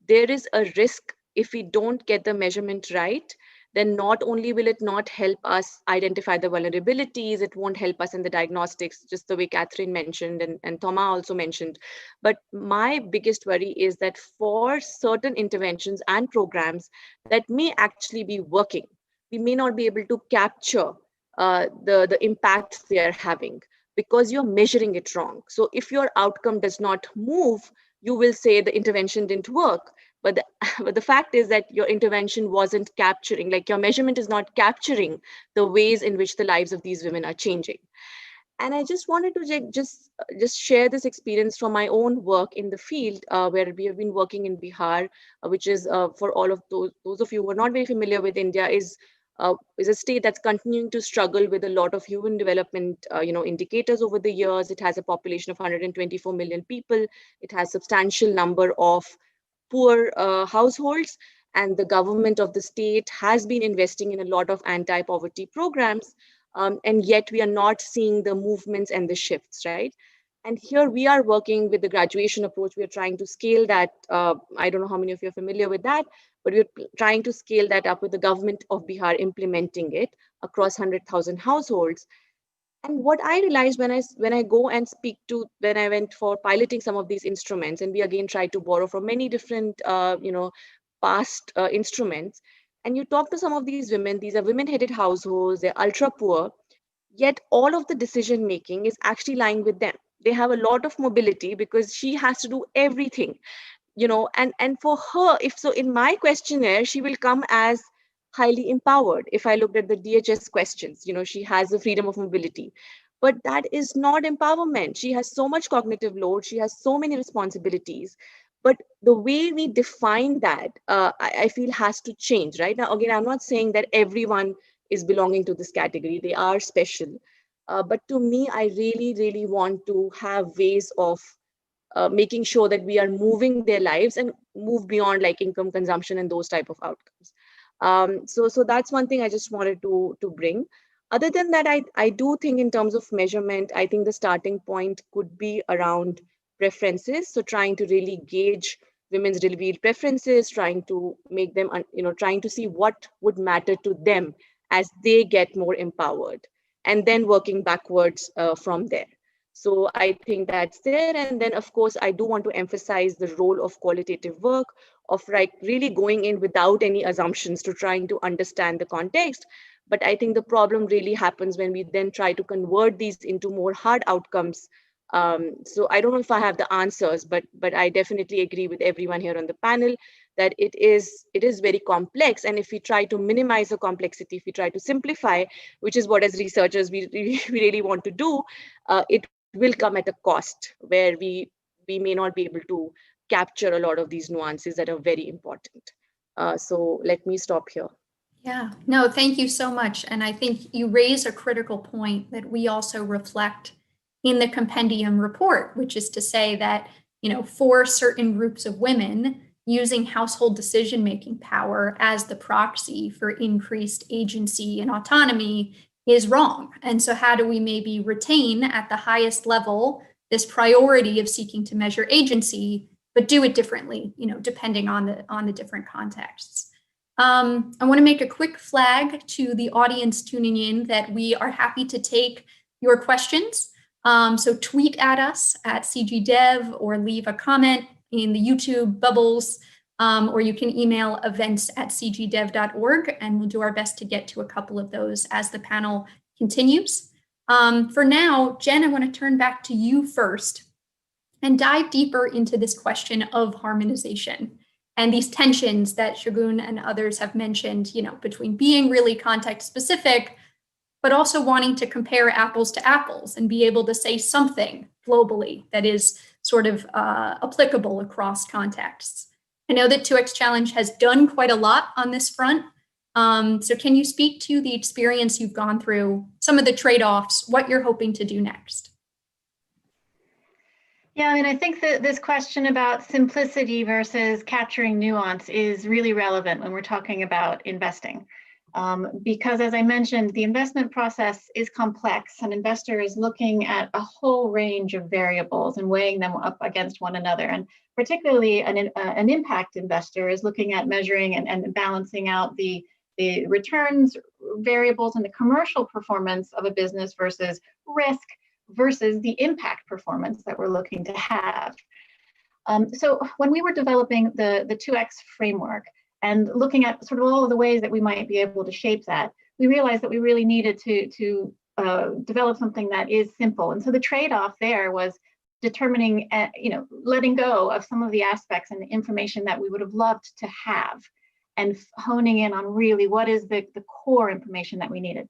there is a risk if we don't get the measurement right, then not only will it not help us identify the vulnerabilities, it won't help us in the diagnostics, just the way Catherine mentioned and Thomas also mentioned. But my biggest worry is that for certain interventions and programs that may actually be working, we may not be able to capture the impact they are having because you're measuring it wrong. So if your outcome does not move, you will say the intervention didn't work. But the fact is that your intervention wasn't capturing, like your measurement is not capturing the ways in which the lives of these women are changing. And I just wanted to just share this experience from my own work in the field, where we have been working in Bihar, which is for all of those of you who are not very familiar with India, is a state that's continuing to struggle with a lot of human development, indicators over the years. It has a population of 124 million people. It has substantial number of poor households, and the government of the state has been investing in a lot of anti-poverty programs. And yet we are not seeing the movements and the shifts, right? And here we are working with the graduation approach. We are trying to scale that. I don't know how many of you are familiar with that, but we're trying to scale that up with the government of Bihar implementing it across 100,000 households. And what I realized when I go and speak to, when I went for piloting some of these instruments, and we again try to borrow from many different, past instruments, and you talk to some of these women, these are women-headed households, they're ultra poor, yet all of the decision making is actually lying with them. They have a lot of mobility because she has to do everything, and for her, if so, in my questionnaire, she will come as highly empowered. If I looked at the DHS questions, she has the freedom of mobility. But that is not empowerment. She has so much cognitive load. She has so many responsibilities. But the way we define that, I feel has to change, right? Now, again, I'm not saying that everyone is belonging to this category. They are special. But to me, I really, really want to have ways of making sure that we are moving their lives and move beyond like income consumption and those type of outcomes. So that's one thing I just wanted to bring. Other than that, I do think in terms of measurement, I think the starting point could be around preferences. So trying to really gauge women's revealed preferences, trying to make them, trying to see what would matter to them as they get more empowered, and then working backwards from there. So I think that's there. And then, of course, I do want to emphasize the role of qualitative work, of like really going in without any assumptions to trying to understand the context. But I think the problem really happens when we then try to convert these into more hard outcomes. So I don't know if I have the answers, but I definitely agree with everyone here on the panel that it is very complex. And if we try to minimize the complexity, if we try to simplify, which is what as researchers we really want to do, it will come at a cost where we may not be able to capture a lot of these nuances that are very important. So let me stop here. Yeah, no, thank you so much. And I think you raise a critical point that we also reflect in the compendium report, which is to say that, for certain groups of women, using household decision-making power as the proxy for increased agency and autonomy is wrong. And so how do we maybe retain at the highest level this priority of seeking to measure agency, but do it differently, depending on the different contexts? I want to make a quick flag to the audience tuning in that we are happy to take your questions. So tweet at us at CGDev or leave a comment in the YouTube bubbles, or you can email events@cgdev.org, and we'll do our best to get to a couple of those as the panel continues. For now, Jen, I want to turn back to you first and dive deeper into this question of harmonization and these tensions that Shagun and others have mentioned, between being really context specific, but also wanting to compare apples to apples and be able to say something globally that is sort of applicable across contexts. I know that 2X Challenge has done quite a lot on this front. So can you speak to the experience you've gone through, some of the trade-offs, what you're hoping to do next? Yeah, I think that this question about simplicity versus capturing nuance is really relevant when we're talking about investing. Because as I mentioned, the investment process is complex. An investor is looking at a whole range of variables and weighing them up against one another. And particularly an impact investor is looking at measuring and balancing out the returns variables and the commercial performance of a business versus risk versus the impact performance that we're looking to have. So when we were developing the 2X framework, and looking at sort of all of the ways that we might be able to shape that, we realized that we really needed to develop something that is simple. And so the trade-off there was determining, letting go of some of the aspects and the information that we would have loved to have, and honing in on really what is the core information that we needed.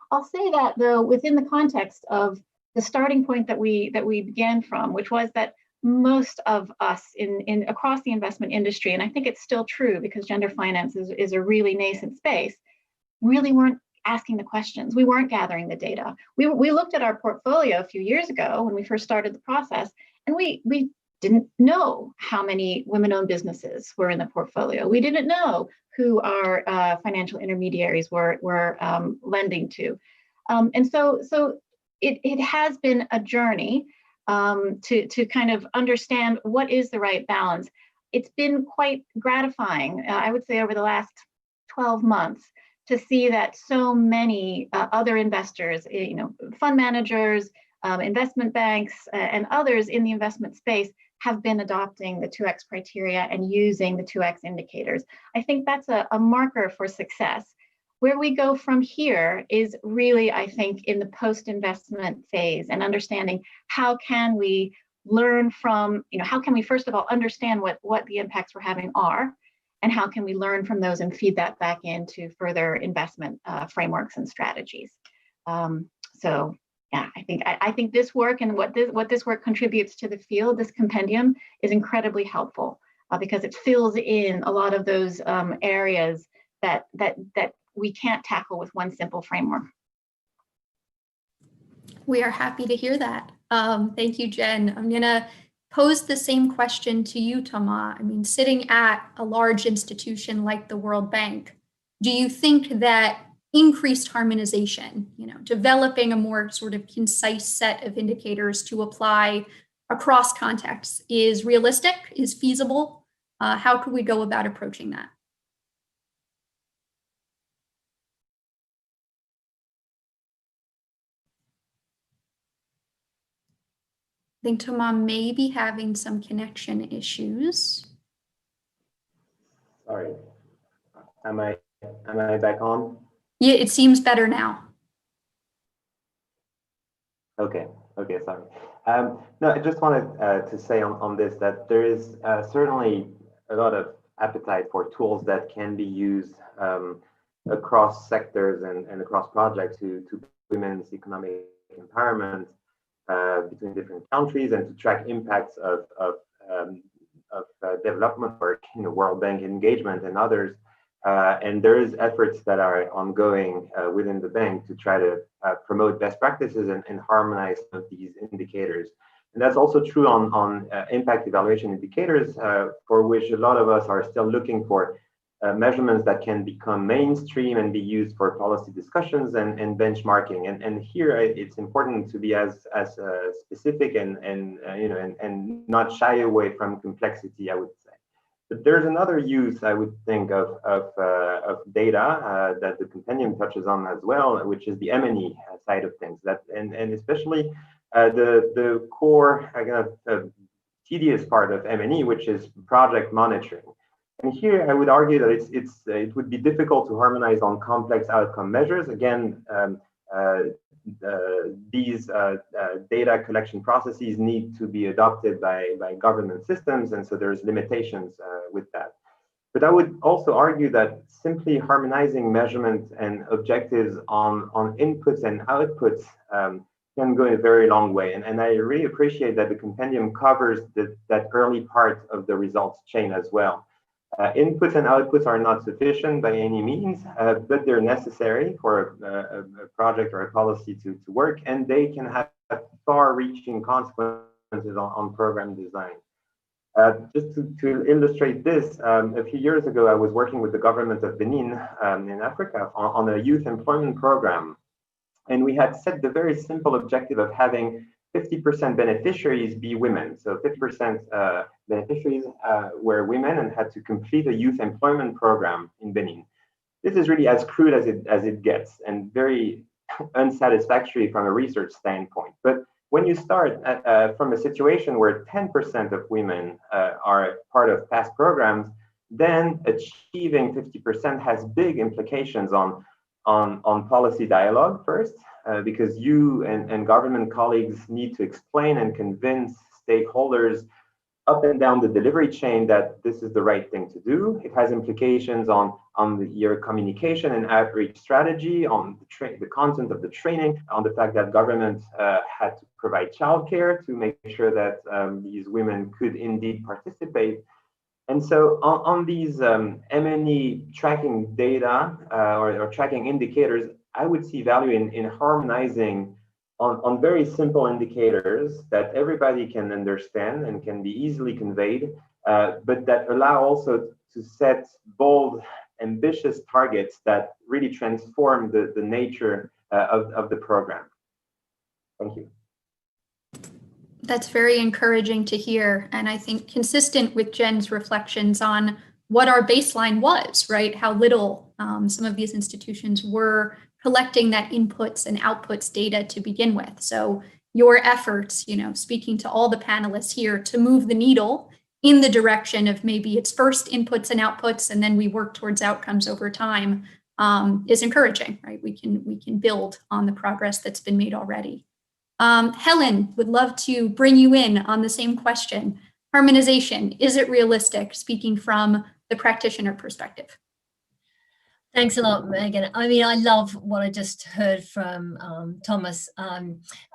I'll say that though, within the context of the starting point that we began from, which was that most of us in across the investment industry, and I think it's still true because gender finance is a really nascent space, really weren't asking the questions. We weren't gathering the data. We looked at our portfolio a few years ago when we first started the process, and we didn't know how many women-owned businesses were in the portfolio. We didn't know who our financial intermediaries were lending to. And so it has been a journey to kind of understand what is the right balance. It's been quite gratifying, I would say, over the last 12 months to see that so many other investors, fund managers, investment banks, and others in the investment space have been adopting the 2X criteria and using the 2X indicators. I think that's a marker for success. Where we go from here is really, I think, in the post-investment phase and understanding how can we learn from, how can we first of all understand what the impacts we're having are, and how can we learn from those and feed that back into further investment frameworks and strategies. So yeah, I think this work and what this work contributes to the field, this compendium, is incredibly helpful because it fills in a lot of those areas that we can't tackle with one simple framework. We are happy to hear that. Thank you, Jen. I'm gonna pose the same question to you, Thomas. I mean, sitting at a large institution like the World Bank, do you think that increased harmonization, developing a more sort of concise set of indicators to apply across contexts is realistic, is feasible? How could we go about approaching that? I think Thomas may be having some connection issues. Sorry, am I back on? Yeah, it seems better now. Okay, sorry. No, I just wanted to say on this that there is certainly a lot of appetite for tools that can be used across sectors and across projects to women's economic empowerment between different countries and to track impacts of development work, World Bank engagement and others. And there is efforts that are ongoing within the bank to try to promote best practices and harmonize some of these indicators. And that's also true on impact evaluation indicators, for which a lot of us are still looking for measurements that can become mainstream and be used for policy discussions and benchmarking. And here it's important to be as specific and not shy away from complexity, I would say. But there's another use, I would think, of data that the compendium touches on as well, which is the M&E side of things. And especially the core, tedious part of M&E, which is project monitoring. And here I would argue that it would be difficult to harmonize on complex outcome measures. Again, these data collection processes need to be adopted by government systems, and so there's limitations with that. But I would also argue that simply harmonizing measurements and objectives on inputs and outputs can go a very long way. And I really appreciate that the compendium covers that early part of the results chain as well. Inputs and outputs are not sufficient by any means, but they're necessary for a project or a policy to work, and they can have far-reaching consequences on program design. Just to illustrate this, a few years ago, I was working with the government of Benin in Africa on a youth employment program, and we had set the very simple objective of having 50% beneficiaries be women. So 50% beneficiaries were women and had to complete a youth employment program in Benin. This is really as crude as it gets and very unsatisfactory from a research standpoint. But when you start from a situation where 10% of women are part of past programs, then achieving 50% has big implications on policy dialogue first, because you and government colleagues need to explain and convince stakeholders up and down the delivery chain that this is the right thing to do. It has implications on your communication and outreach strategy, on the content of the training, on the fact that government had to provide childcare to make sure that these women could indeed participate. And so on these M&E tracking data or tracking indicators, I would see value in harmonizing on very simple indicators that everybody can understand and can be easily conveyed, but that allow also to set bold, ambitious targets that really transform the nature of the program. Thank you. That's very encouraging to hear. And I think consistent with Jen's reflections on what our baseline was, right? How little some of these institutions were collecting that inputs and outputs data to begin with. So your efforts, speaking to all the panelists here to move the needle in the direction of maybe it's first inputs and outputs, and then we work towards outcomes over time is encouraging, right? We can build on the progress that's been made already. Helen, would love to bring you in on the same question. Harmonization, is it realistic, speaking from the practitioner perspective? Thanks a lot, Megan. I mean, I love what I just heard from Thomas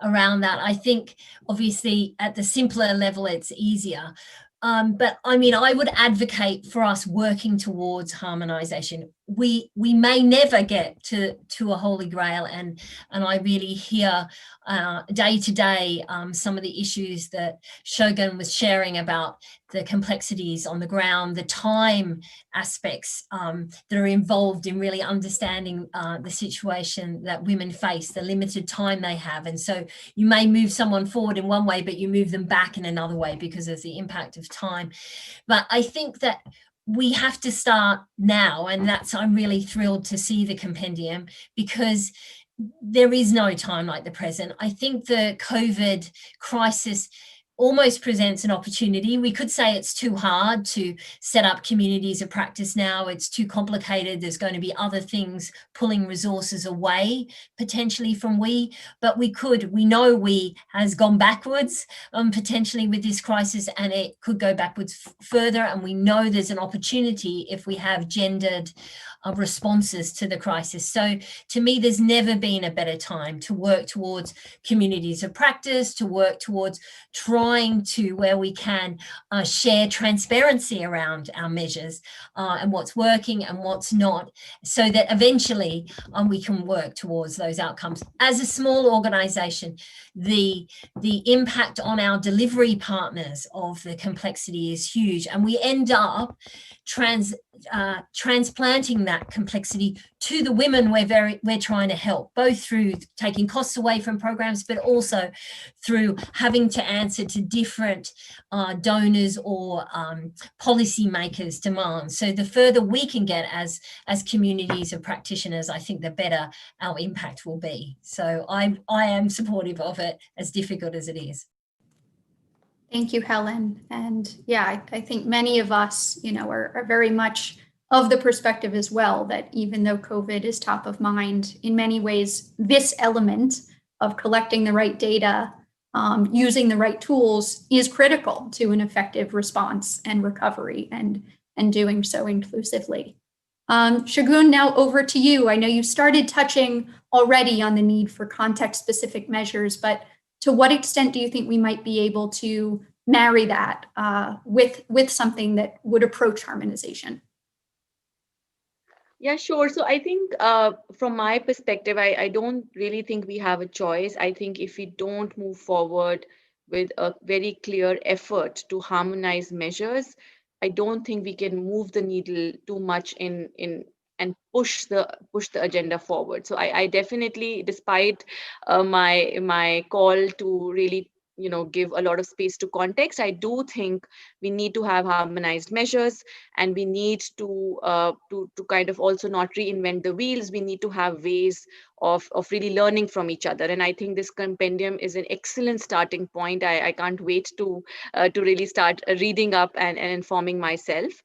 around that. I think, obviously, at the simpler level, it's easier. But I mean, I would advocate for us working towards harmonization. We may never get to a holy grail, and I really hear day to day some of the issues that Shogun was sharing about the complexities on the ground, the time aspects that are involved in really understanding the situation that women face, the limited time they have. And so you may move someone forward in one way, but you move them back in another way because of the impact of time. But I think that we have to start now, and I'm really thrilled to see the compendium, because there is no time like the present. I think the COVID crisis almost presents an opportunity. We could say it's too hard to set up communities of practice now. It's too complicated. There's going to be other things pulling resources away potentially from but we know we has gone backwards potentially with this crisis, and it could go backwards further. And we know there's an opportunity if we have gendered responses to the crisis. So to me, there's never been a better time to work towards communities of practice, to work towards trying to, where we can, share transparency around our measures and what's working and what's not, so that eventually we can work towards those outcomes. As a small organization, the impact on our delivery partners of the complexity is huge, and we end up transplanting that complexity to the women we're trying to help, both through taking costs away from programs, but also through having to answer to different donors or policymakers' demands. So the further we can get as communities of practitioners, I think the better our impact will be. So I am supportive of it, as difficult as it is. Thank you, Helen. And yeah, I think many of us, are very much of the perspective as well that even though COVID is top of mind, in many ways, this element of collecting the right data, using the right tools is critical to an effective response and recovery, and doing so inclusively. Shogun, now over to you. I know you started touching already on the need for context-specific measures, but to what extent do you think we might be able to marry that with something that would approach harmonization? Yeah, sure. So I think from my perspective, I don't really think we have a choice. I think if we don't move forward with a very clear effort to harmonize measures, I don't think we can move the needle too much in and push the agenda forward. So I definitely, despite my call to really give a lot of space to context, I do think we need to have harmonized measures, and we need to kind of also not reinvent the wheels. We need to have ways of really learning from each other, and I think this compendium is an excellent starting point. I can't wait to really start reading up and informing myself.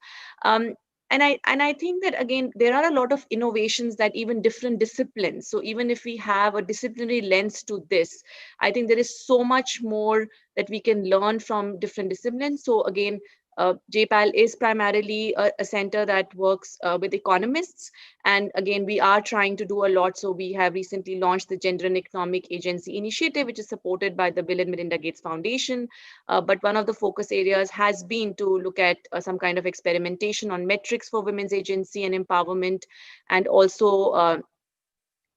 I think that, again, there are a lot of innovations that even different disciplines. So even if we have a disciplinary lens to this, I think there is so much more that we can learn from different disciplines. So again, JPAL is primarily a center that works with economists. And again, we are trying to do a lot. So we have recently launched the Gender and Economic Agency Initiative, which is supported by the Bill and Melinda Gates Foundation. But one of the focus areas has been to look at some kind of experimentation on metrics for women's agency and empowerment, and also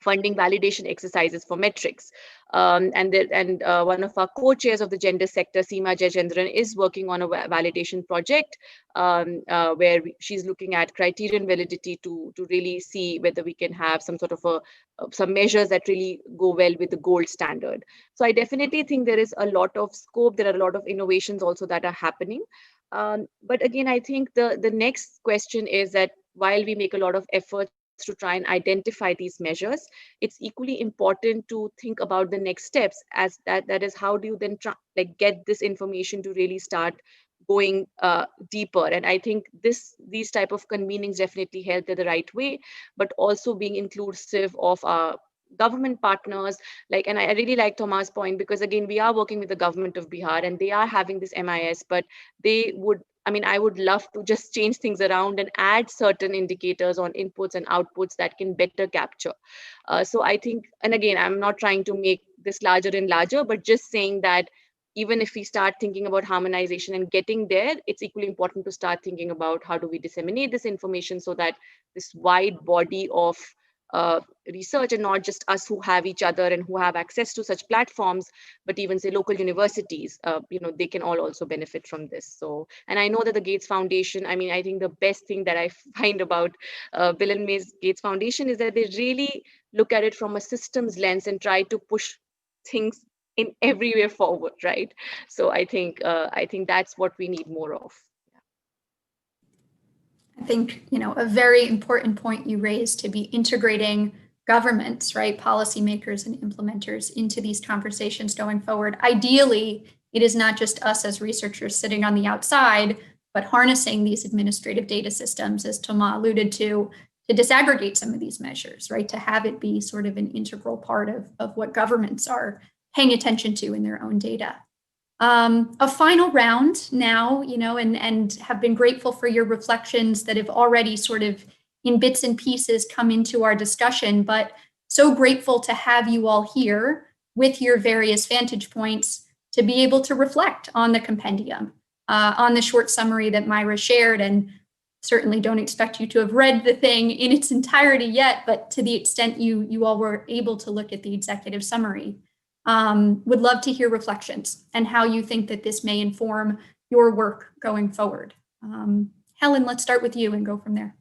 funding validation exercises for metrics. And one of our co-chairs of the gender sector, Seema Jayachandran, is working on a validation project where she's looking at criterion validity to really see whether we can have some sort of some measures that really go well with the gold standard. So I definitely think there is a lot of scope. There are a lot of innovations also that are happening. But again, I think the next question is that while we make a lot of efforts to try and identify these measures, it's equally important to think about the next steps, as that is, how do you then get this information to really start going deeper. And I think these type of convenings definitely help the right way, but also being inclusive of our government partners. And I really like Thomas' point, because again, we are working with the government of Bihar and they are having this MIS, but they would, I would love to just change things around and add certain indicators on inputs and outputs that can better capture. So I think, and again, I'm not trying to make this larger and larger, but just saying that even if we start thinking about harmonization and getting there, it's equally important to start thinking about how do we disseminate this information so that this wide body of research, and not just us who have each other and who have access to such platforms, but even say local universities, they can all also benefit from this. So, and I know that the Gates Foundation, I think the best thing that I find about Bill and Melinda Gates Foundation is that they really look at it from a systems lens and try to push things in every way forward, right? So I think that's what we need more of. I think, a very important point you raised, to be integrating governments, right, policymakers and implementers into these conversations going forward. Ideally, it is not just us as researchers sitting on the outside, but harnessing these administrative data systems, as Thomas alluded to disaggregate some of these measures, right, to have it be sort of an integral part of what governments are paying attention to in their own data. A final round now, and have been grateful for your reflections that have already sort of in bits and pieces come into our discussion, but so grateful to have you all here with your various vantage points to be able to reflect on the compendium, on the short summary that Myra shared, and certainly don't expect you to have read the thing in its entirety yet, but to the extent you all were able to look at the executive summary. Would love to hear reflections and how you think that this may inform your work going forward. Helen, let's start with you and go from there.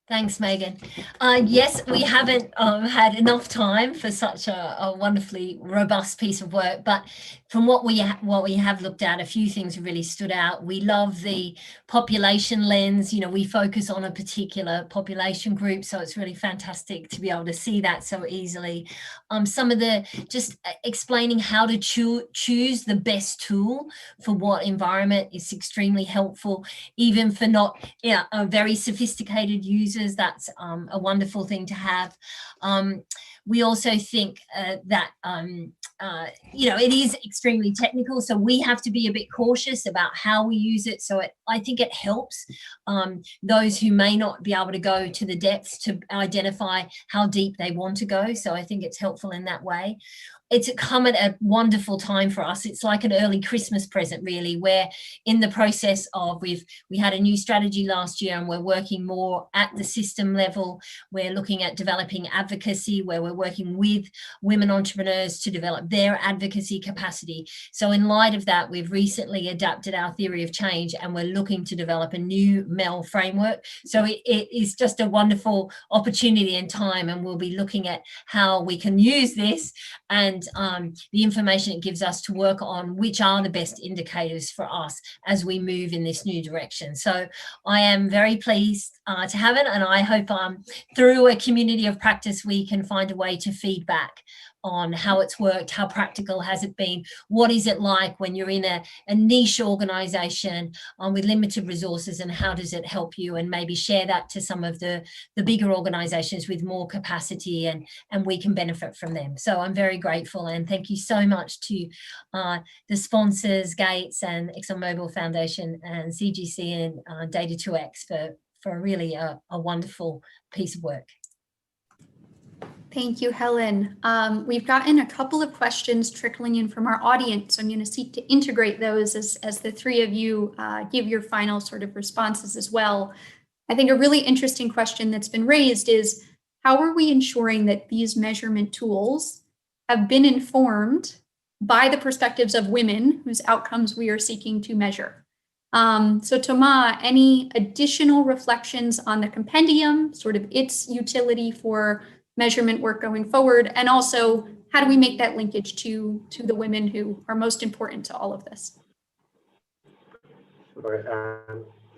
Thanks, Megan. Yes, we haven't had enough time for such a wonderfully robust piece of work, but from what we have looked at, a few things really stood out. We love the population lens. We focus on a particular population group, so it's really fantastic to be able to see that so easily. Some of the just explaining how to choose the best tool for what environment is extremely helpful, even for not very sophisticated users. That's a wonderful thing to have. We also think that it is extremely technical, so we have to be a bit cautious about how we use it. So I think it helps those who may not be able to go to the depths to identify how deep they want to go. So I think it's helpful in that way. It's come at a wonderful time for us. It's like an early Christmas present, really. We're in the process of, we had a new strategy last year, and we're working more at the system level. We're looking at developing advocacy, where we're working with women entrepreneurs to develop their advocacy capacity. So in light of that, we've recently adapted our theory of change, and we're looking to develop a new MEL framework. So it is just a wonderful opportunity and time, and we'll be looking at how we can use this and the information it gives us to work on which are the best indicators for us as we move in this new direction. So I am very pleased to have it, and I hope through a community of practice we can find a way to feed back on how it's worked, how practical has it been, what is it like when you're in a niche organization with limited resources, and how does it help you, and maybe share that to some of the bigger organizations with more capacity, and we can benefit from them. So I'm very grateful, and thank you so much to the sponsors, Gates and ExxonMobil Foundation and CGC and Data2X for really a wonderful piece of work. Thank you, Helen. We've gotten a couple of questions trickling in from our audience, so I'm going to seek to integrate those as the three of you give your final sort of responses as well. I think a really interesting question that's been raised is, how are we ensuring that these measurement tools have been informed by the perspectives of women whose outcomes we are seeking to measure? So Thomas, any additional reflections on the compendium, sort of its utility for measurement work going forward, and also how do we make that linkage to the women who are most important to all of this?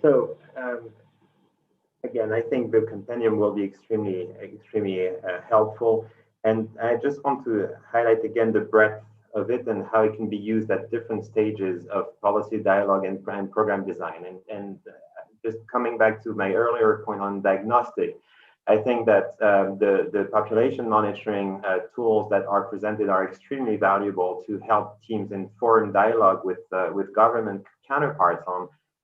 Sure. Again, I think the compendium will be extremely helpful, and I just want to highlight again the breadth of it and how it can be used at different stages of policy dialogue and program design. And just coming back to my earlier point on diagnostic, I think that the population monitoring tools that are presented are extremely valuable to help teams inform dialogue with government counterparts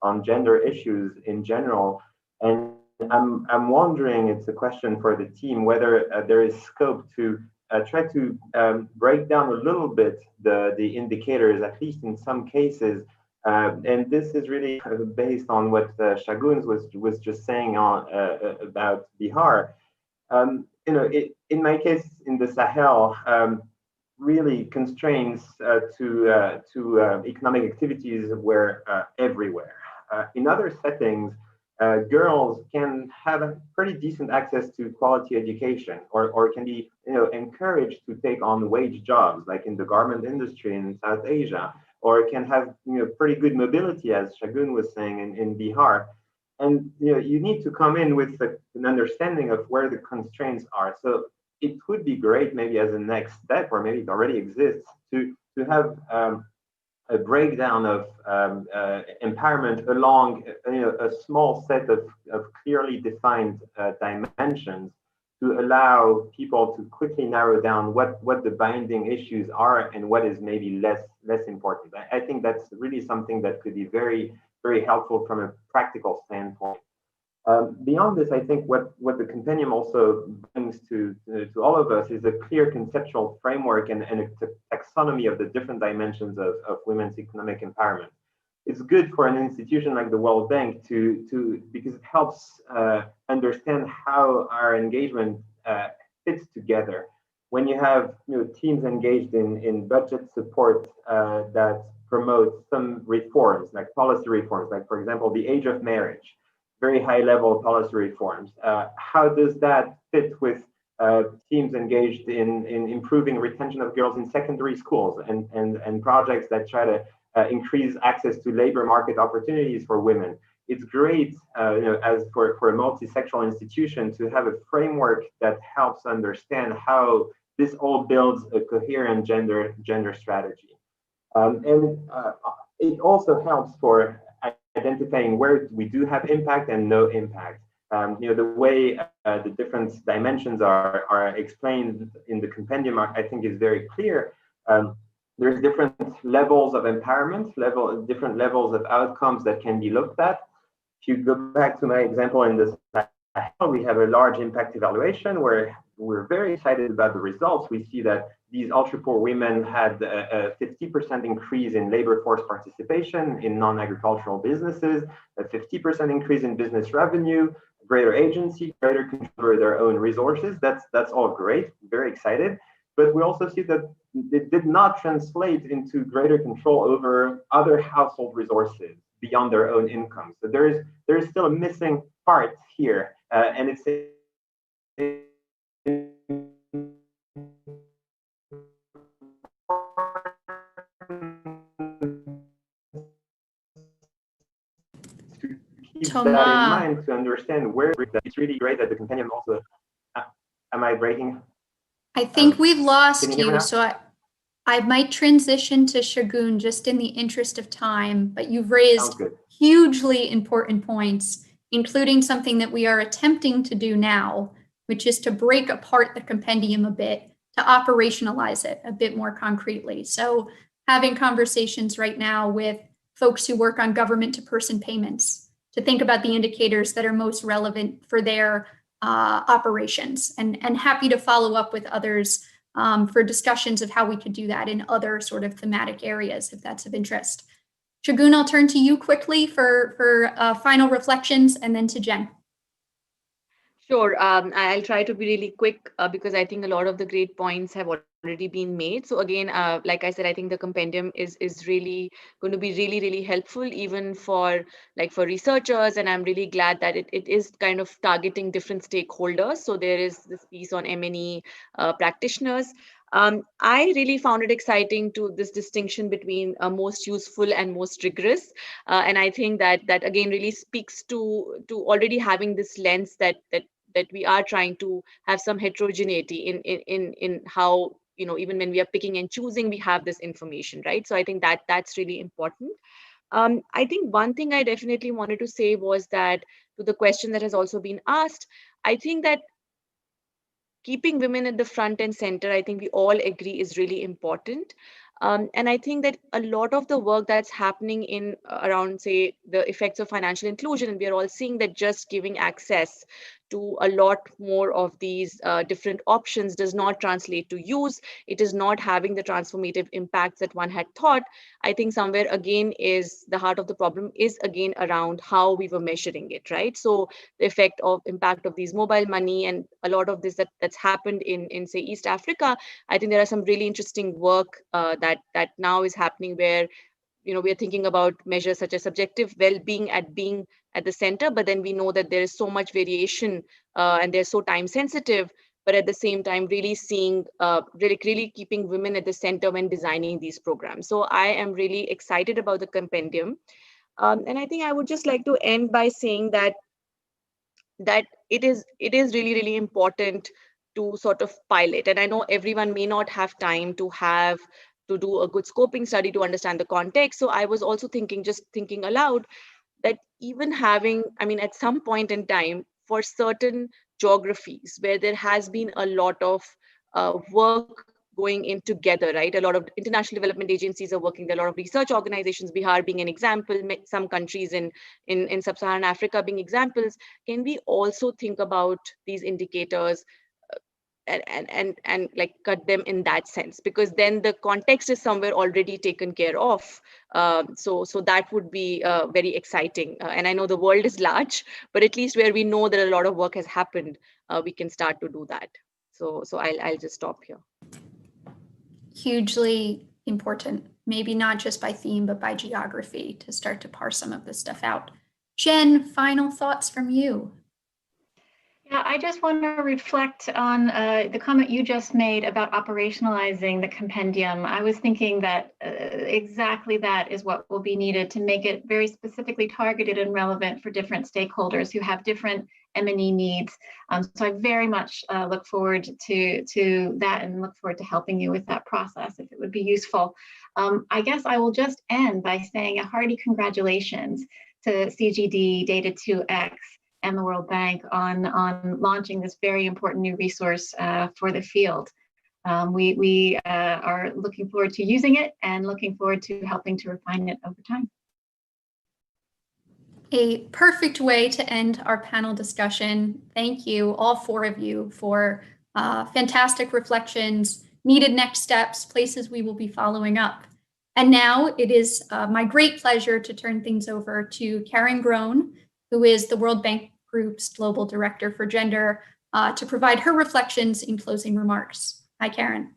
on gender issues in general. And I'm wondering, it's a question for the team, whether there is scope to try to break down a little bit the indicators, at least in some cases. And this is really based on what Shagun was just saying about Bihar. In my case, in the Sahel, really constraints to economic activities were everywhere. In other settings, girls can have a pretty decent access to quality education, or can be encouraged to take on wage jobs, like in the garment industry in South Asia, or can have pretty good mobility, as Shagun was saying, in Bihar. And you need to come in with an understanding of where the constraints are. So it would be great, maybe as a next step, or maybe it already exists, to have a breakdown of empowerment along a small set of clearly defined dimensions, to allow people to quickly narrow down what the binding issues are and what is maybe less important. I think that's really something that could be very, very helpful from a practical standpoint. Beyond this, I think what the compendium also brings to all of us is a clear conceptual framework and a taxonomy of the different dimensions of women's economic empowerment. It's good for an institution like the World Bank because it helps understand how our engagement fits together. When you have teams engaged in budget support that promote some reforms, like policy reforms, like for example the age of marriage, very high level policy reforms. How does that fit with teams engaged in improving retention of girls in secondary schools and projects that try to increase access to labor market opportunities for women? It's great, as for a multi-sectoral institution, to have a framework that helps understand how this all builds a coherent gender strategy. It also helps for identifying where we do have impact and no impact. The way the different dimensions are explained in the compendium, I think, is very clear. There's different levels of empowerment, different levels of outcomes that can be looked at. If you go back to my example in this, we have a large impact evaluation where we're very excited about the results. We see that these ultra-poor women had a 50% increase in labor force participation in non-agricultural businesses, a 50% increase in business revenue, greater agency, greater control over their own resources. That's all great, very excited. But we also see that it did not translate into greater control over other household resources beyond their own income. So there is still a missing part here, and it's keep that in mind to understand where it's really great that the compendium also. Am I breaking? I think we've lost can you hear me you, now? so I might transition to Shagun just in the interest of time, but you've raised Sounds good. hugely important points, including something that we are attempting to do now, which is to break apart the compendium a bit, to operationalize it a bit more concretely. So having conversations right now with folks who work on government to person payments to think about the indicators that are most relevant for their operations, and happy to follow up with others for discussions of how we could do that in other sort of thematic areas, if that's of interest. Shagun, I'll turn to you quickly for final reflections, and then to Jen. Sure. I'll try to be really quick because I think a lot of the great points have already been made. So again, like I said, I think the compendium is really going to be really helpful even for researchers, and I'm really glad that it is kind of targeting different stakeholders. So there is this piece on M&E practitioners. I really found it exciting to this distinction between most useful and most rigorous, and I think that again really speaks to already having this lens that we are trying to have some heterogeneity in how, you know, even when we are picking and choosing, we have this information, right? So I think that that's really important. I think one thing I definitely wanted to say was that, to the question that has also been asked, I think that keeping women at the front and center, I think we all agree is really important. And I think that a lot of the work that's happening in around, say, the effects of financial inclusion, and we are all seeing that just giving access to a lot more of these different options does not translate to use. It is not having the transformative impacts that one had thought. I think somewhere again is the heart of the problem is again around how we were measuring it, right? So the effect of impact of these mobile money and a lot of this that's happened in say East Africa, I think there are some really interesting work that now is happening where, you know, we are thinking about measures such as subjective well-being at being at the center, but then we know that there is so much variation and they're so time sensitive, but at the same time really seeing really keeping women at the center when designing these programs. So I am really excited about the compendium, and I think I would just like to end by saying that it is really important to sort of pilot, and I know everyone may not have time to do a good scoping study to understand the context. So I was also thinking aloud that even having, I mean, at some point in time for certain geographies where there has been a lot of work going in together, right? A lot of international development agencies are working there, a lot of research organizations, Bihar being an example, some countries in sub-Saharan Africa being examples. Can we also think about these indicators and like cut them in that sense, because then the context is somewhere already taken care of. So that would be very exciting. And I know the world is large, but at least where we know that a lot of work has happened, we can start to do that. So I'll just stop here. Hugely important, maybe not just by theme, but by geography, to start to parse some of this stuff out. Jen, final thoughts from you? Yeah, I just want to reflect on the comment you just made about operationalizing the compendium. I was thinking that exactly that is what will be needed to make it very specifically targeted and relevant for different stakeholders who have different M&E needs. So I very much look forward to that and look forward to helping you with that process if it would be useful. I guess I will just end by saying a hearty congratulations to CGD, Data 2X, and the World Bank on launching this very important new resource for the field. We are looking forward to using it and looking forward to helping to refine it over time. A perfect way to end our panel discussion. Thank you, all four of you, for fantastic reflections, needed next steps, places we will be following up. And now it is my great pleasure to turn things over to Karen Groen, who is the World Bank Group's Global Director for Gender, to provide her reflections in closing remarks. Hi, Karen.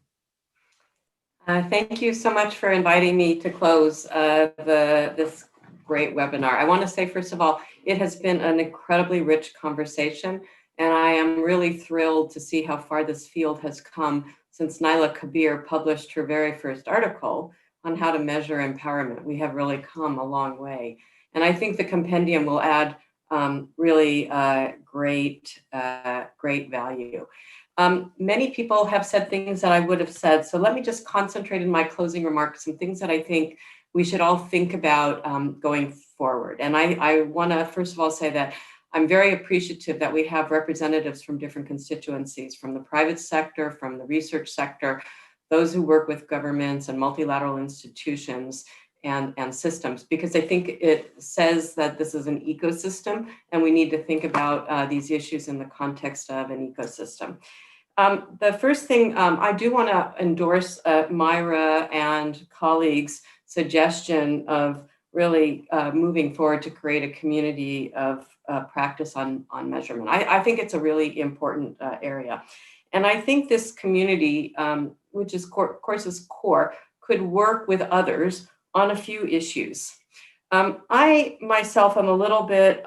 Thank you so much for inviting me to close this great webinar. I want to say, first of all, it has been an incredibly rich conversation, and I am really thrilled to see how far this field has come since Naila Kabir published her very first article on how to measure empowerment. We have really come a long way. And I think the compendium will add really great value. Many people have said things that I would have said. So let me just concentrate in my closing remarks some things that I think we should all think about going forward. And I want to, first of all, say that I'm very appreciative that we have representatives from different constituencies, from the private sector, from the research sector, those who work with governments and multilateral institutions and systems, because I think it says that this is an ecosystem and we need to think about these issues in the context of an ecosystem. The first thing, I do want to endorse Myra and colleagues' suggestion of really moving forward to create a community of practice on measurement. I think it's a really important area. And I think this community, which is course is core, could work with others on a few issues. I myself am a little bit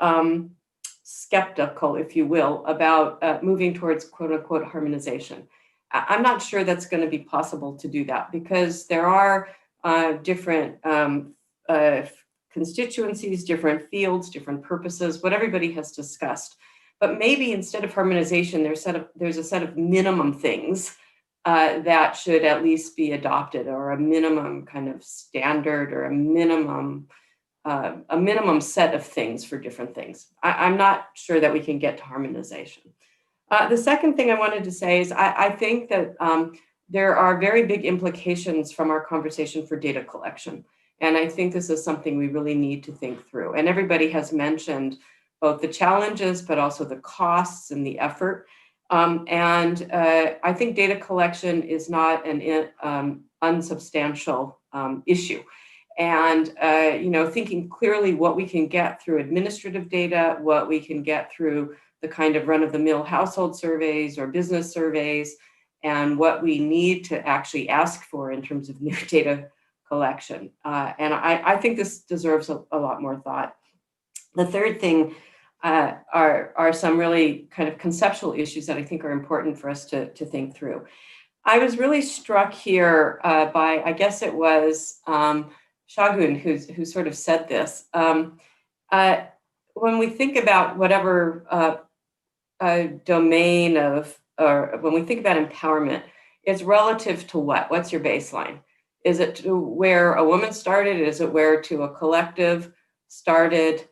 skeptical, if you will, about moving towards quote unquote harmonization. I'm not sure that's going to be possible to do that because there are different constituencies, different fields, different purposes, what everybody has discussed. But maybe instead of harmonization, there's a set of minimum things that should at least be adopted, or a minimum kind of standard, or a minimum set of things for different things. I'm not sure that we can get to harmonization. The second thing I wanted to say is I think that there are very big implications from our conversation for data collection. And I think this is something we really need to think through. And everybody has mentioned both the challenges, but also the costs and the effort. I think data collection is not an unsubstantial issue. And thinking clearly what we can get through administrative data, what we can get through the kind of run-of-the-mill household surveys or business surveys, and what we need to actually ask for in terms of new data collection. And I think this deserves a lot more thought. The third thing are some really kind of conceptual issues that I think are important for us to think through. I was really struck here by, I guess it was Shagun who sort of said this. When we think about whatever domain of, or when we think about empowerment, it's relative to what? What's your baseline? Is it to where a woman started? Is it where to a collective started?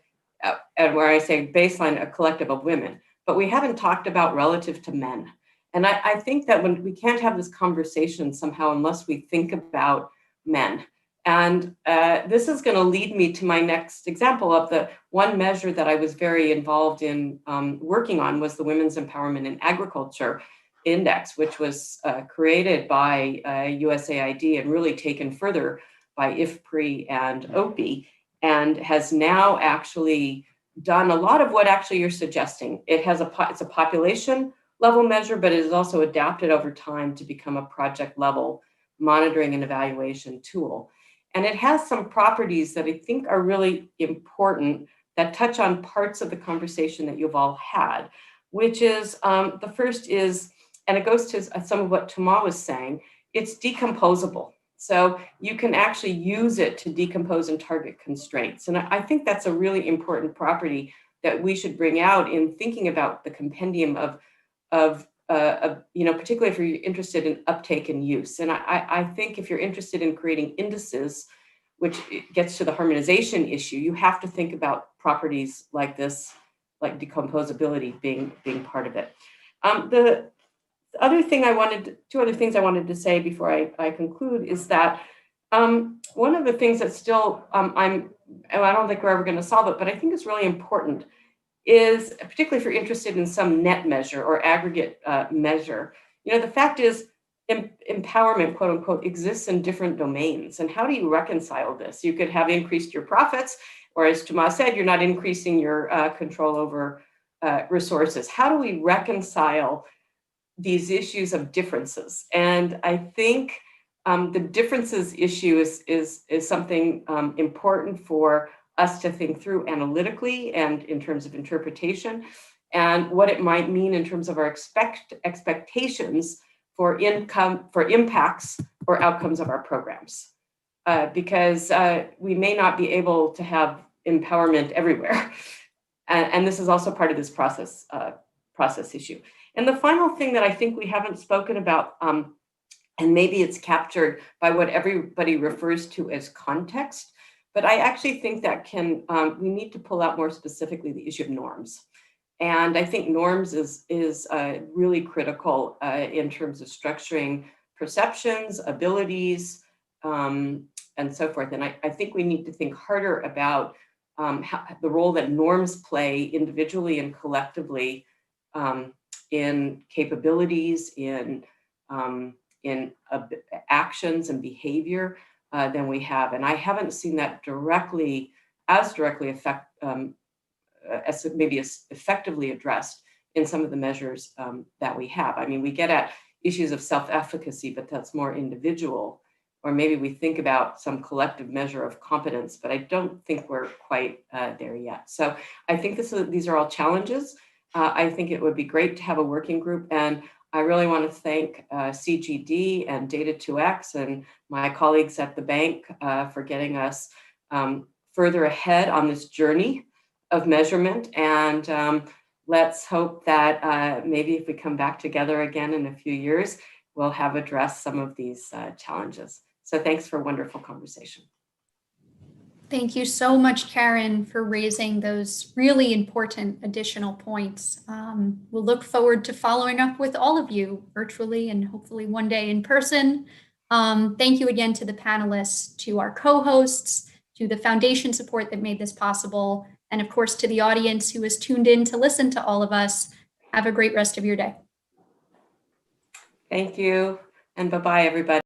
And where I say baseline, a collective of women. But we haven't talked about relative to men. And I think that when we can't have this conversation somehow unless we think about men. And this is going to lead me to my next example of the one measure that I was very involved in working on was the Women's Empowerment in Agriculture Index, which was created by USAID and really taken further by IFPRI and OPI, and has now actually done a lot of what actually you're suggesting. It's a population level measure, but it is also adapted over time to become a project level monitoring and evaluation tool. And it has some properties that I think are really important that touch on parts of the conversation that you've all had, which is the first is, and it goes to some of what Tama was saying, it's decomposable. So you can actually use it to decompose and target constraints. And I think that's a really important property that we should bring out in thinking about the compendium of particularly if you're interested in uptake and use. And I think if you're interested in creating indices, which gets to the harmonization issue, you have to think about properties like this, like decomposability being part of it. Two other things I wanted to say before I conclude is that one of the things that still I don't think we're ever going to solve it, but I think is really important is, particularly if you're interested in some net measure or aggregate measure, the fact is empowerment, quote unquote, exists in different domains. And how do you reconcile this? You could have increased your profits, or as Tama said, you're not increasing your control over resources. How do we reconcile these issues of differences? And I think the differences issue is something important for us to think through analytically and in terms of interpretation, and what it might mean in terms of our expectations for impacts or outcomes of our programs. Because we may not be able to have empowerment everywhere. And this is also part of this process issue. And the final thing that I think we haven't spoken about, and maybe it's captured by what everybody refers to as context, but I actually think that we need to pull out more specifically the issue of norms. And I think norms is really critical in terms of structuring perceptions, abilities, and so forth. And I think we need to think harder about the role that norms play individually and collectively in capabilities, in actions and behavior than we have. And I haven't seen that as effectively addressed in some of the measures that we have. I mean, we get at issues of self-efficacy, but that's more individual, or maybe we think about some collective measure of competence, but I don't think we're quite there yet. So I think these are all challenges. I think it would be great to have a working group, and I really want to thank CGD and Data2X and my colleagues at the bank for getting us further ahead on this journey of measurement. And let's hope that maybe if we come back together again in a few years, we'll have addressed some of these challenges. So thanks for a wonderful conversation. Thank you so much, Karen, for raising those really important additional points. We'll look forward to following up with all of you virtually and hopefully one day in person. Thank you again to the panelists, to our co-hosts, to the foundation support that made this possible, and of course to the audience who has tuned in to listen to all of us. Have a great rest of your day. Thank you, and bye-bye, everybody.